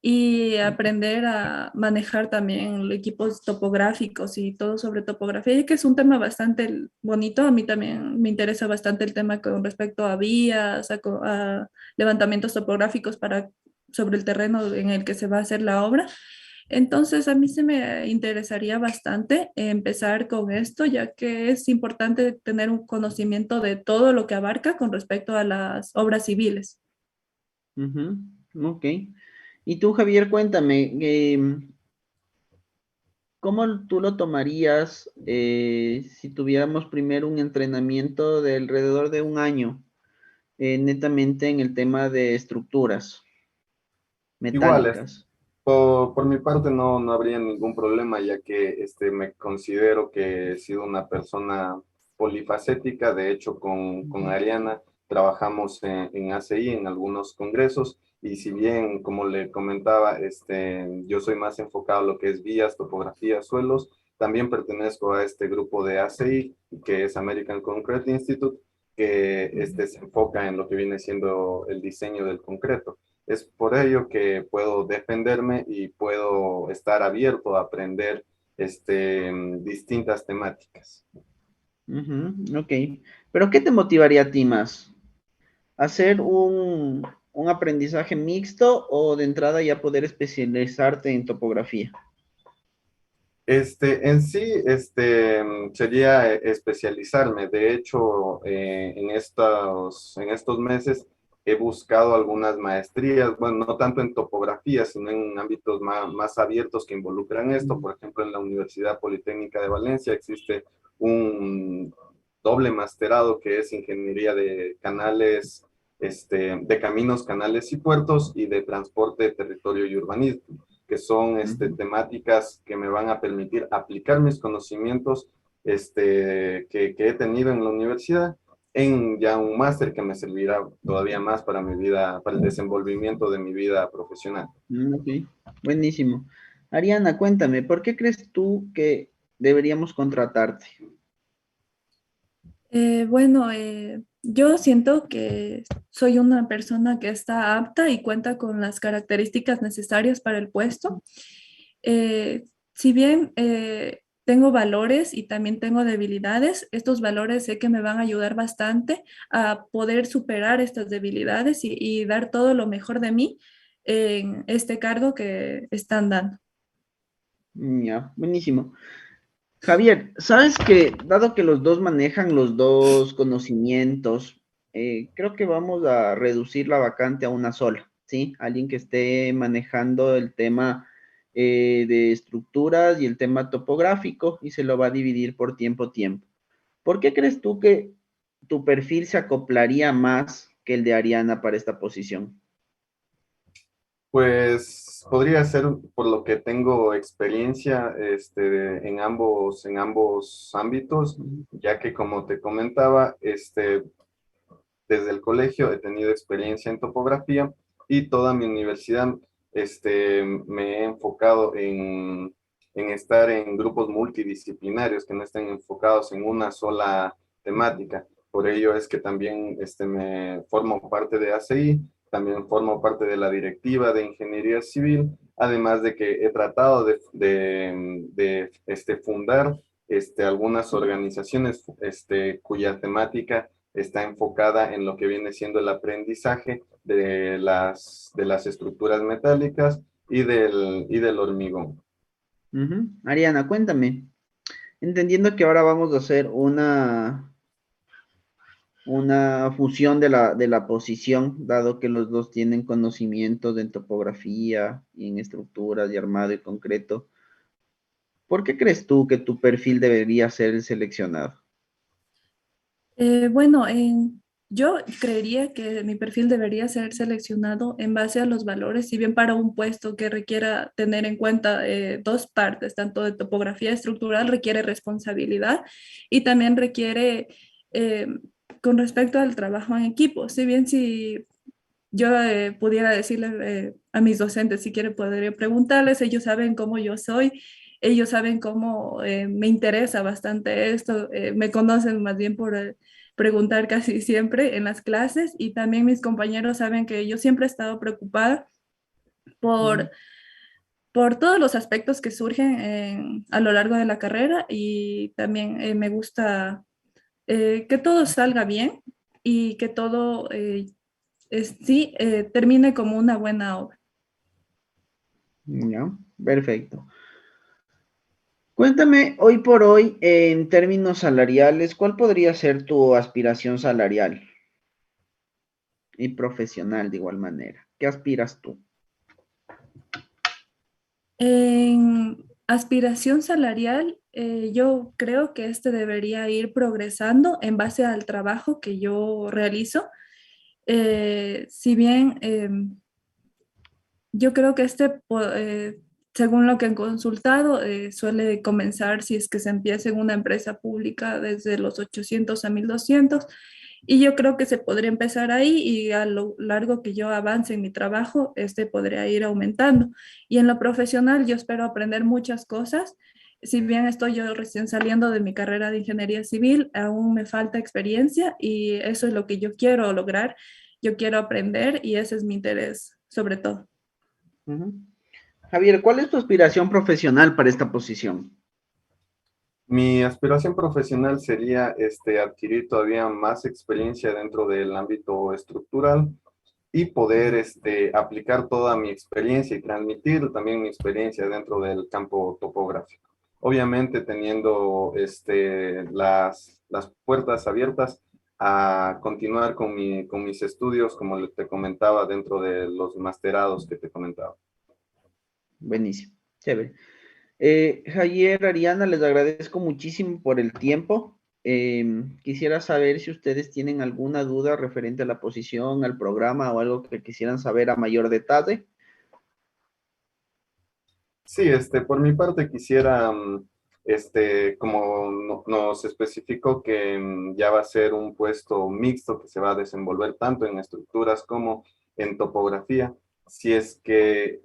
y aprender a manejar también equipos topográficos y todo sobre topografía, ya que es un tema bastante bonito. A mí también me interesa bastante el tema con respecto a vías, a levantamientos topográficos sobre el terreno en el que se va a hacer la obra. Entonces, a mí se me interesaría bastante empezar con esto, ya que es importante tener un conocimiento de todo lo que abarca con respecto a las obras civiles. ujú, ok. Y tú, Javier, cuéntame, ¿cómo tú lo tomarías si tuviéramos primero un entrenamiento de alrededor de un año, netamente en el tema de estructuras Igual, metálicas? por mi parte no habría ningún problema, ya que me considero que he sido una persona polifacética. De hecho, con Ujú, Ariana trabajamos en ACI en algunos congresos, y si bien, como le comentaba, yo soy más enfocado a lo que es vías, topografía, suelos, también pertenezco a este grupo de ACI, que es American Concrete Institute, que se enfoca en lo que viene siendo el diseño del concreto. Es por ello que puedo defenderme y puedo estar abierto a aprender distintas temáticas. ujú, ok. Pero ¿qué te motivaría a ti más? ¿Hacer un aprendizaje mixto o de entrada ya poder especializarte en topografía? En sí, sería especializarme. De hecho, en estos meses he buscado algunas maestrías, bueno, no tanto en topografía, sino en ámbitos más abiertos que involucran esto. Por ejemplo, en la Universidad Politécnica de Valencia existe un doble masterado que es Ingeniería de Canales, de Caminos, Canales y Puertos, y de Transporte, Territorio y Urbanismo, que son Ujú. temáticas que me van a permitir aplicar mis conocimientos que he tenido en la universidad en ya un máster que me servirá todavía más para mi vida, para el desenvolvimiento de mi vida profesional. Ok, buenísimo. Ariana, cuéntame, ¿por qué crees tú que deberíamos contratarte? Bueno, yo siento que soy una persona que está apta y cuenta con las características necesarias para el puesto. Si bien tengo valores y también tengo debilidades, estos valores sé que me van a ayudar bastante a poder superar estas debilidades y dar todo lo mejor de mí en este cargo que están dando. Ya, buenísimo. Javier, sabes que dado que los dos manejan los dos conocimientos, creo que vamos a reducir la vacante a una sola, ¿sí? Alguien que esté manejando el tema de estructuras y el tema topográfico y se lo va a dividir por tiempo. ¿Por qué crees tú que tu perfil se acoplaría más que el de Ariana para esta posición? Pues podría ser por lo que tengo experiencia en ambos ámbitos, ya que como te comentaba, desde el colegio he tenido experiencia en topografía, y toda mi universidad me he enfocado en estar en grupos multidisciplinarios que no estén enfocados en una sola temática. Por ello es que también me formo parte de ACI, también formo parte de la directiva de Ingeniería Civil, además de que he tratado de fundar algunas organizaciones cuya temática está enfocada en lo que viene siendo el aprendizaje de las estructuras metálicas y del hormigón. Ujú. Ariana, cuéntame. entendiendo que ahora vamos a hacer una fusión de la posición, dado que los dos tienen conocimientos en topografía y en estructuras y armado y concreto. ¿Por qué crees tú que tu perfil debería ser el seleccionado? Bueno, yo creería que mi perfil debería ser seleccionado en base a los valores, si bien para un puesto que requiera tener en cuenta dos partes, tanto de topografía estructural, requiere responsabilidad y también requiere, eh, con respecto al trabajo en equipo, si bien si yo pudiera decirle a mis docentes, si quieren, podría preguntarles, ellos saben cómo yo soy, ellos saben cómo me interesa bastante esto, me conocen más bien por preguntar casi siempre en las clases y también mis compañeros saben que yo siempre he estado preocupada por, por todos los aspectos que surgen a lo largo de la carrera y también me gusta que todo salga bien y que todo sí termine como una buena obra. Ya, perfecto. Cuéntame, hoy por hoy, en términos salariales, ¿cuál podría ser tu aspiración salarial y profesional de igual manera? ¿Qué aspiras tú? En aspiración salarial, yo creo que este debería ir progresando en base al trabajo que yo realizo. Si bien yo creo que según lo que han consultado, suele comenzar si es que se empieza en una empresa pública desde los 800 a 1200. Y yo creo que se podría empezar ahí y a lo largo que yo avance en mi trabajo, este podría ir aumentando. Y en lo profesional, yo espero aprender muchas cosas. Si bien estoy yo recién saliendo de mi carrera de ingeniería civil, aún me falta experiencia y eso es lo que yo quiero lograr. Yo quiero aprender y ese es mi interés, sobre todo. Ujú. Javier, ¿cuál es tu aspiración profesional para esta posición? Mi aspiración profesional sería adquirir todavía más experiencia dentro del ámbito estructural y poder aplicar toda mi experiencia y transmitir también mi experiencia dentro del campo topográfico. Obviamente teniendo las puertas abiertas a continuar con mis estudios, como te comentaba, dentro de los masterados que te comentaba. Buenísimo, chévere. Javier, Ariana, les agradezco muchísimo por el tiempo. Quisiera saber si ustedes tienen alguna duda referente a la posición, al programa o algo que quisieran saber a mayor detalle. Sí, por mi parte quisiera, como nos especificó que ya va a ser un puesto mixto que se va a desenvolver tanto en estructuras como en topografía, si es que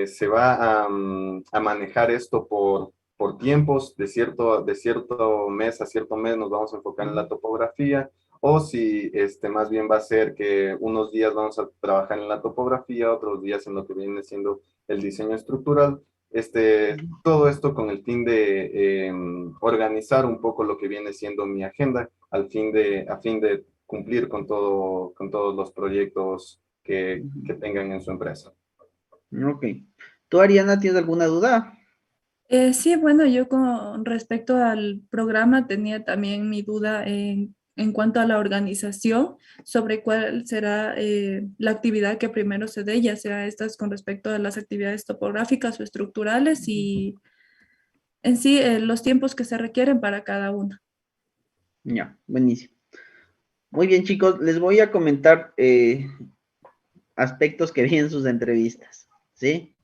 se va a manejar esto por tiempos, de cierto mes a cierto mes nos vamos a enfocar en la topografía, o si más bien va a ser que unos días vamos a trabajar en la topografía, otros días en lo que viene siendo el diseño estructural. Todo esto con el fin de organizar un poco lo que viene siendo mi agenda, a fin de cumplir con todos los proyectos que tengan en su empresa. Ok. ¿Tú, Ariana, tienes alguna duda? Sí, bueno, yo con respecto al programa tenía también mi duda en cuanto a la organización, sobre cuál será la actividad que primero se dé, ya sea estas con respecto a las actividades topográficas o estructurales y en sí los tiempos que se requieren para cada una. Ya, buenísimo. Muy bien, chicos, les voy a comentar aspectos que vi en sus entrevistas, ¿sí?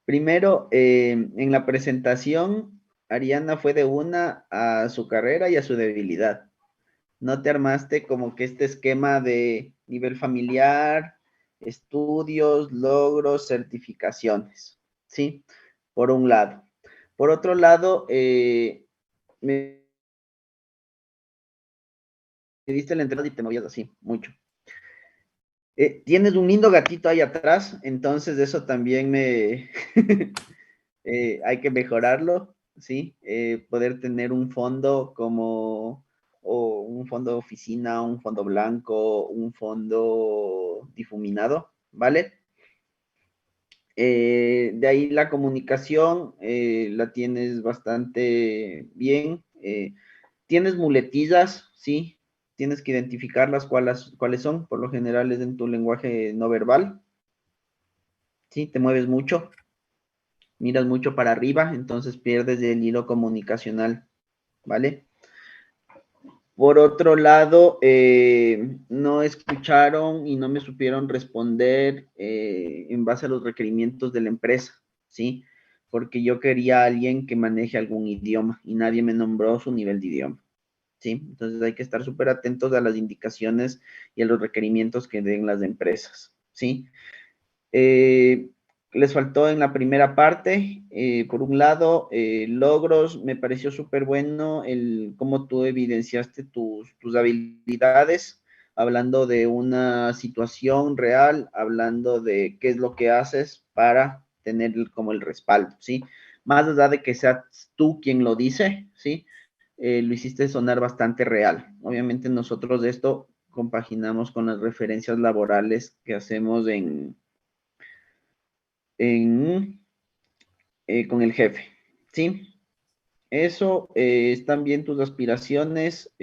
Primero, en la presentación, Ariana fue de una a su carrera y a su debilidad. No te armaste como que este esquema de nivel familiar, estudios, logros, certificaciones, ¿sí? Por un lado. Por otro lado, me diste la entrada y te movías así, mucho. Tienes un lindo gatito ahí atrás, entonces eso también hay que mejorarlo, ¿sí? Poder tener un fondo como o un fondo de oficina, un fondo blanco, un fondo difuminado, ¿vale? De ahí la comunicación la tienes bastante bien. Tienes muletillas, sí, tienes que identificarlas cuáles son. Por lo general es en tu lenguaje no verbal. Sí, te mueves mucho, miras mucho para arriba, entonces pierdes el hilo comunicacional, ¿vale? Por otro lado, no escucharon y no me supieron responder en base a los requerimientos de la empresa, ¿sí? Porque yo quería a alguien que maneje algún idioma y nadie me nombró su nivel de idioma, ¿sí? Entonces hay que estar súper atentos a las indicaciones y a los requerimientos que den las empresas, ¿sí? Eh, Les faltó en la primera parte, por un lado, logros, me pareció súper bueno el cómo tú evidenciaste tus habilidades, hablando de una situación real, hablando de qué es lo que haces para tener como el respaldo, ¿sí? Más allá de que seas tú quien lo dice, ¿sí? Lo hiciste sonar bastante real. Obviamente nosotros de esto compaginamos con las referencias laborales que hacemos con el jefe, ¿sí? Eso están bien tus aspiraciones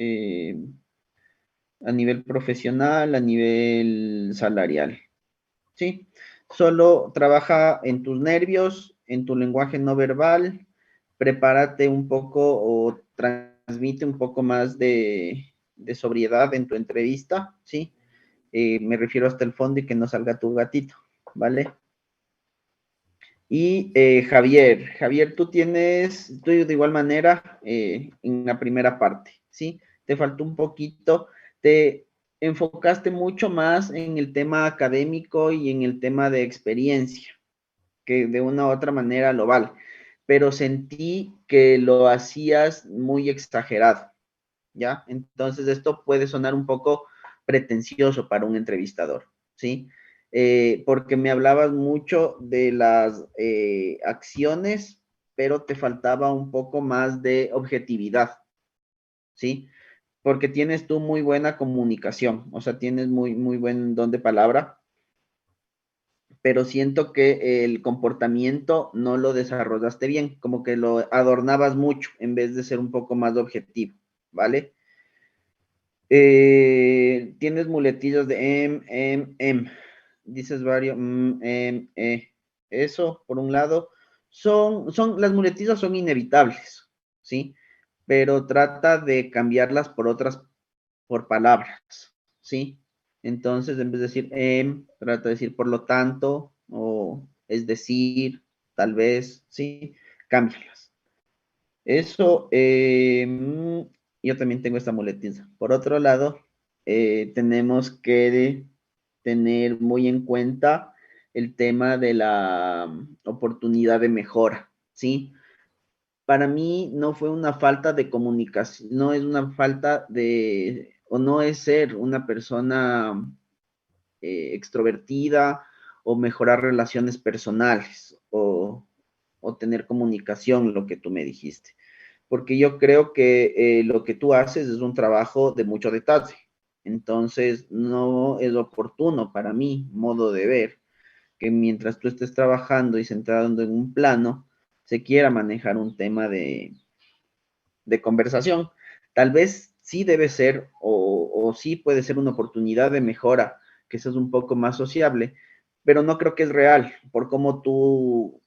a nivel profesional, a nivel salarial, ¿sí? Solo trabaja en tus nervios, en tu lenguaje no verbal, prepárate un poco o transmite un poco más de sobriedad en tu entrevista, ¿sí? Me refiero hasta el fondo y que no salga tu gatito, ¿vale? Y Javier, tú de igual manera en la primera parte, ¿sí? Te faltó un poquito, te enfocaste mucho más en el tema académico y en el tema de experiencia, que de una u otra manera lo vale, pero sentí que lo hacías muy exagerado, ¿ya? Entonces esto puede sonar un poco pretencioso para un entrevistador, ¿sí? Porque me hablabas mucho de las acciones, pero te faltaba un poco más de objetividad, ¿sí? Porque tienes tú muy buena comunicación, o sea, tienes muy buen don de palabra, pero siento que el comportamiento no lo desarrollaste bien, como que lo adornabas mucho en vez de ser un poco más objetivo, ¿vale? Tienes muletillas de dices varios, Eso, por un lado, las muletillas son inevitables, ¿sí? Pero trata de cambiarlas por otras, por palabras, ¿sí? Entonces, en vez de decir trata de decir por lo tanto, o es decir, tal vez, ¿sí? Cámbialas. Eso, yo también tengo esta muletilla. Por otro lado, tenemos que tener muy en cuenta el tema de la oportunidad de mejora, ¿sí? Para mí no fue una falta de comunicación, no es una falta de, o no es ser una persona extrovertida o mejorar relaciones personales o tener comunicación, lo que tú me dijiste. Porque yo creo que lo que tú haces es un trabajo de mucho detalle. Entonces, no es oportuno para mí, modo de ver, que mientras tú estés trabajando y centrado en un plano, se quiera manejar un tema de conversación. Tal vez sí debe ser o sí puede ser una oportunidad de mejora, que seas un poco más sociable, pero no creo que es real por cómo tú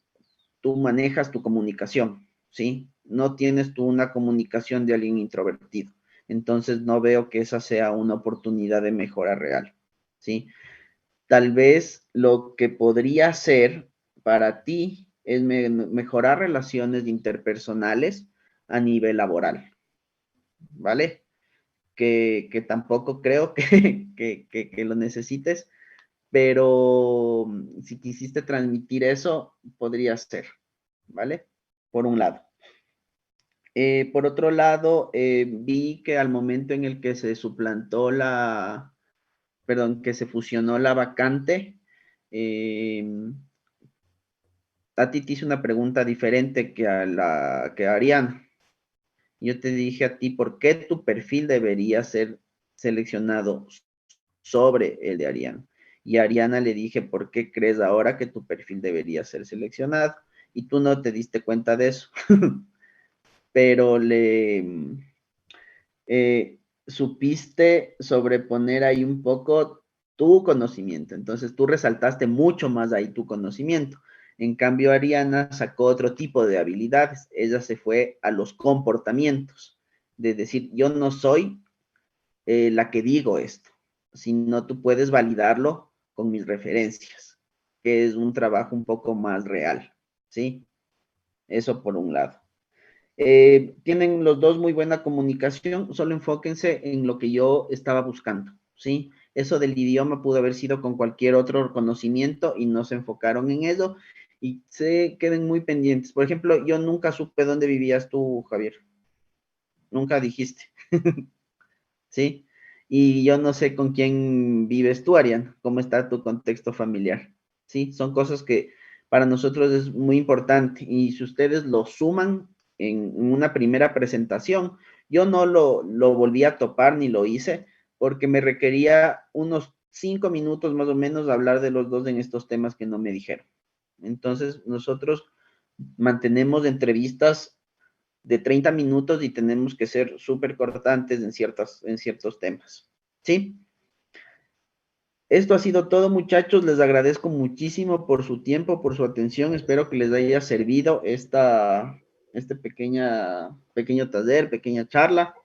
manejas tu comunicación, ¿sí? No tienes tú una comunicación de alguien introvertido. Entonces no veo que esa sea una oportunidad de mejora real, ¿sí? Tal vez lo que podría ser para ti es mejorar relaciones interpersonales a nivel laboral, ¿vale? Que tampoco creo que lo necesites, pero si quisiste transmitir eso, podría ser, ¿vale? Por un lado. Por otro lado, vi que al momento en el que se suplantó que se fusionó la vacante, a ti te hice una pregunta diferente que a Ariana. Yo te dije a ti, ¿por qué tu perfil debería ser seleccionado sobre el de Ariana? Y a Ariana le dije, ¿por qué crees ahora que tu perfil debería ser seleccionado? Y tú no te diste cuenta de eso. Pero supiste sobreponer ahí un poco tu conocimiento. Entonces tú resaltaste mucho más ahí tu conocimiento. En cambio, Ariana sacó otro tipo de habilidades. Ella se fue a los comportamientos, de decir, yo no soy la que digo esto, sino tú puedes validarlo con mis referencias, que es un trabajo un poco más real, ¿sí? Eso por un lado. Tienen los dos muy buena comunicación, solo enfóquense en lo que yo estaba buscando, ¿sí? Eso del idioma pudo haber sido con cualquier otro conocimiento y no se enfocaron en eso y se queden muy pendientes. Por ejemplo, yo nunca supe dónde vivías tú, Javier. Nunca dijiste, ¿sí? Y yo no sé con quién vives tú, Arián, cómo está tu contexto familiar, ¿sí? Son cosas que para nosotros es muy importante y si ustedes lo suman en una primera presentación, yo no lo volví a topar ni lo hice porque me requería unos 5 minutos más o menos hablar de los dos en estos temas que no me dijeron. Entonces, nosotros mantenemos entrevistas de 30 minutos y tenemos que ser súper cortantes en ciertos temas. ¿Sí? Esto ha sido todo, muchachos. Les agradezco muchísimo por su tiempo, por su atención. Espero que les haya servido este pequeño taller, pequeña charla,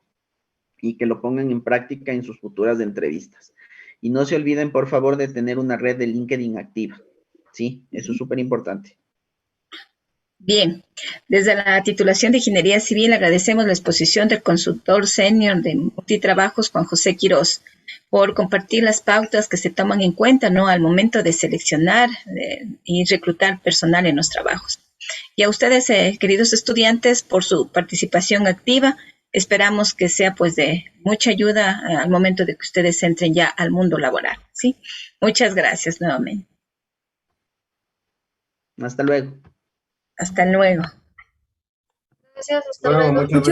y que lo pongan en práctica en sus futuras entrevistas. Y no se olviden, por favor, de tener una red de LinkedIn activa. Sí, eso es súper importante. Bien, desde la titulación de Ingeniería Civil agradecemos la exposición del consultor senior de multitrabajos, Juan José Quirós, por compartir las pautas que se toman en cuenta, ¿no?, al momento de seleccionar y reclutar personal en los trabajos. Y a ustedes, queridos estudiantes, por su participación activa. Esperamos que sea pues de mucha ayuda al momento de que ustedes entren ya al mundo laboral, ¿sí? Muchas gracias nuevamente. Hasta luego. Hasta luego. Gracias, hasta Bueno, luego. muchas gracias.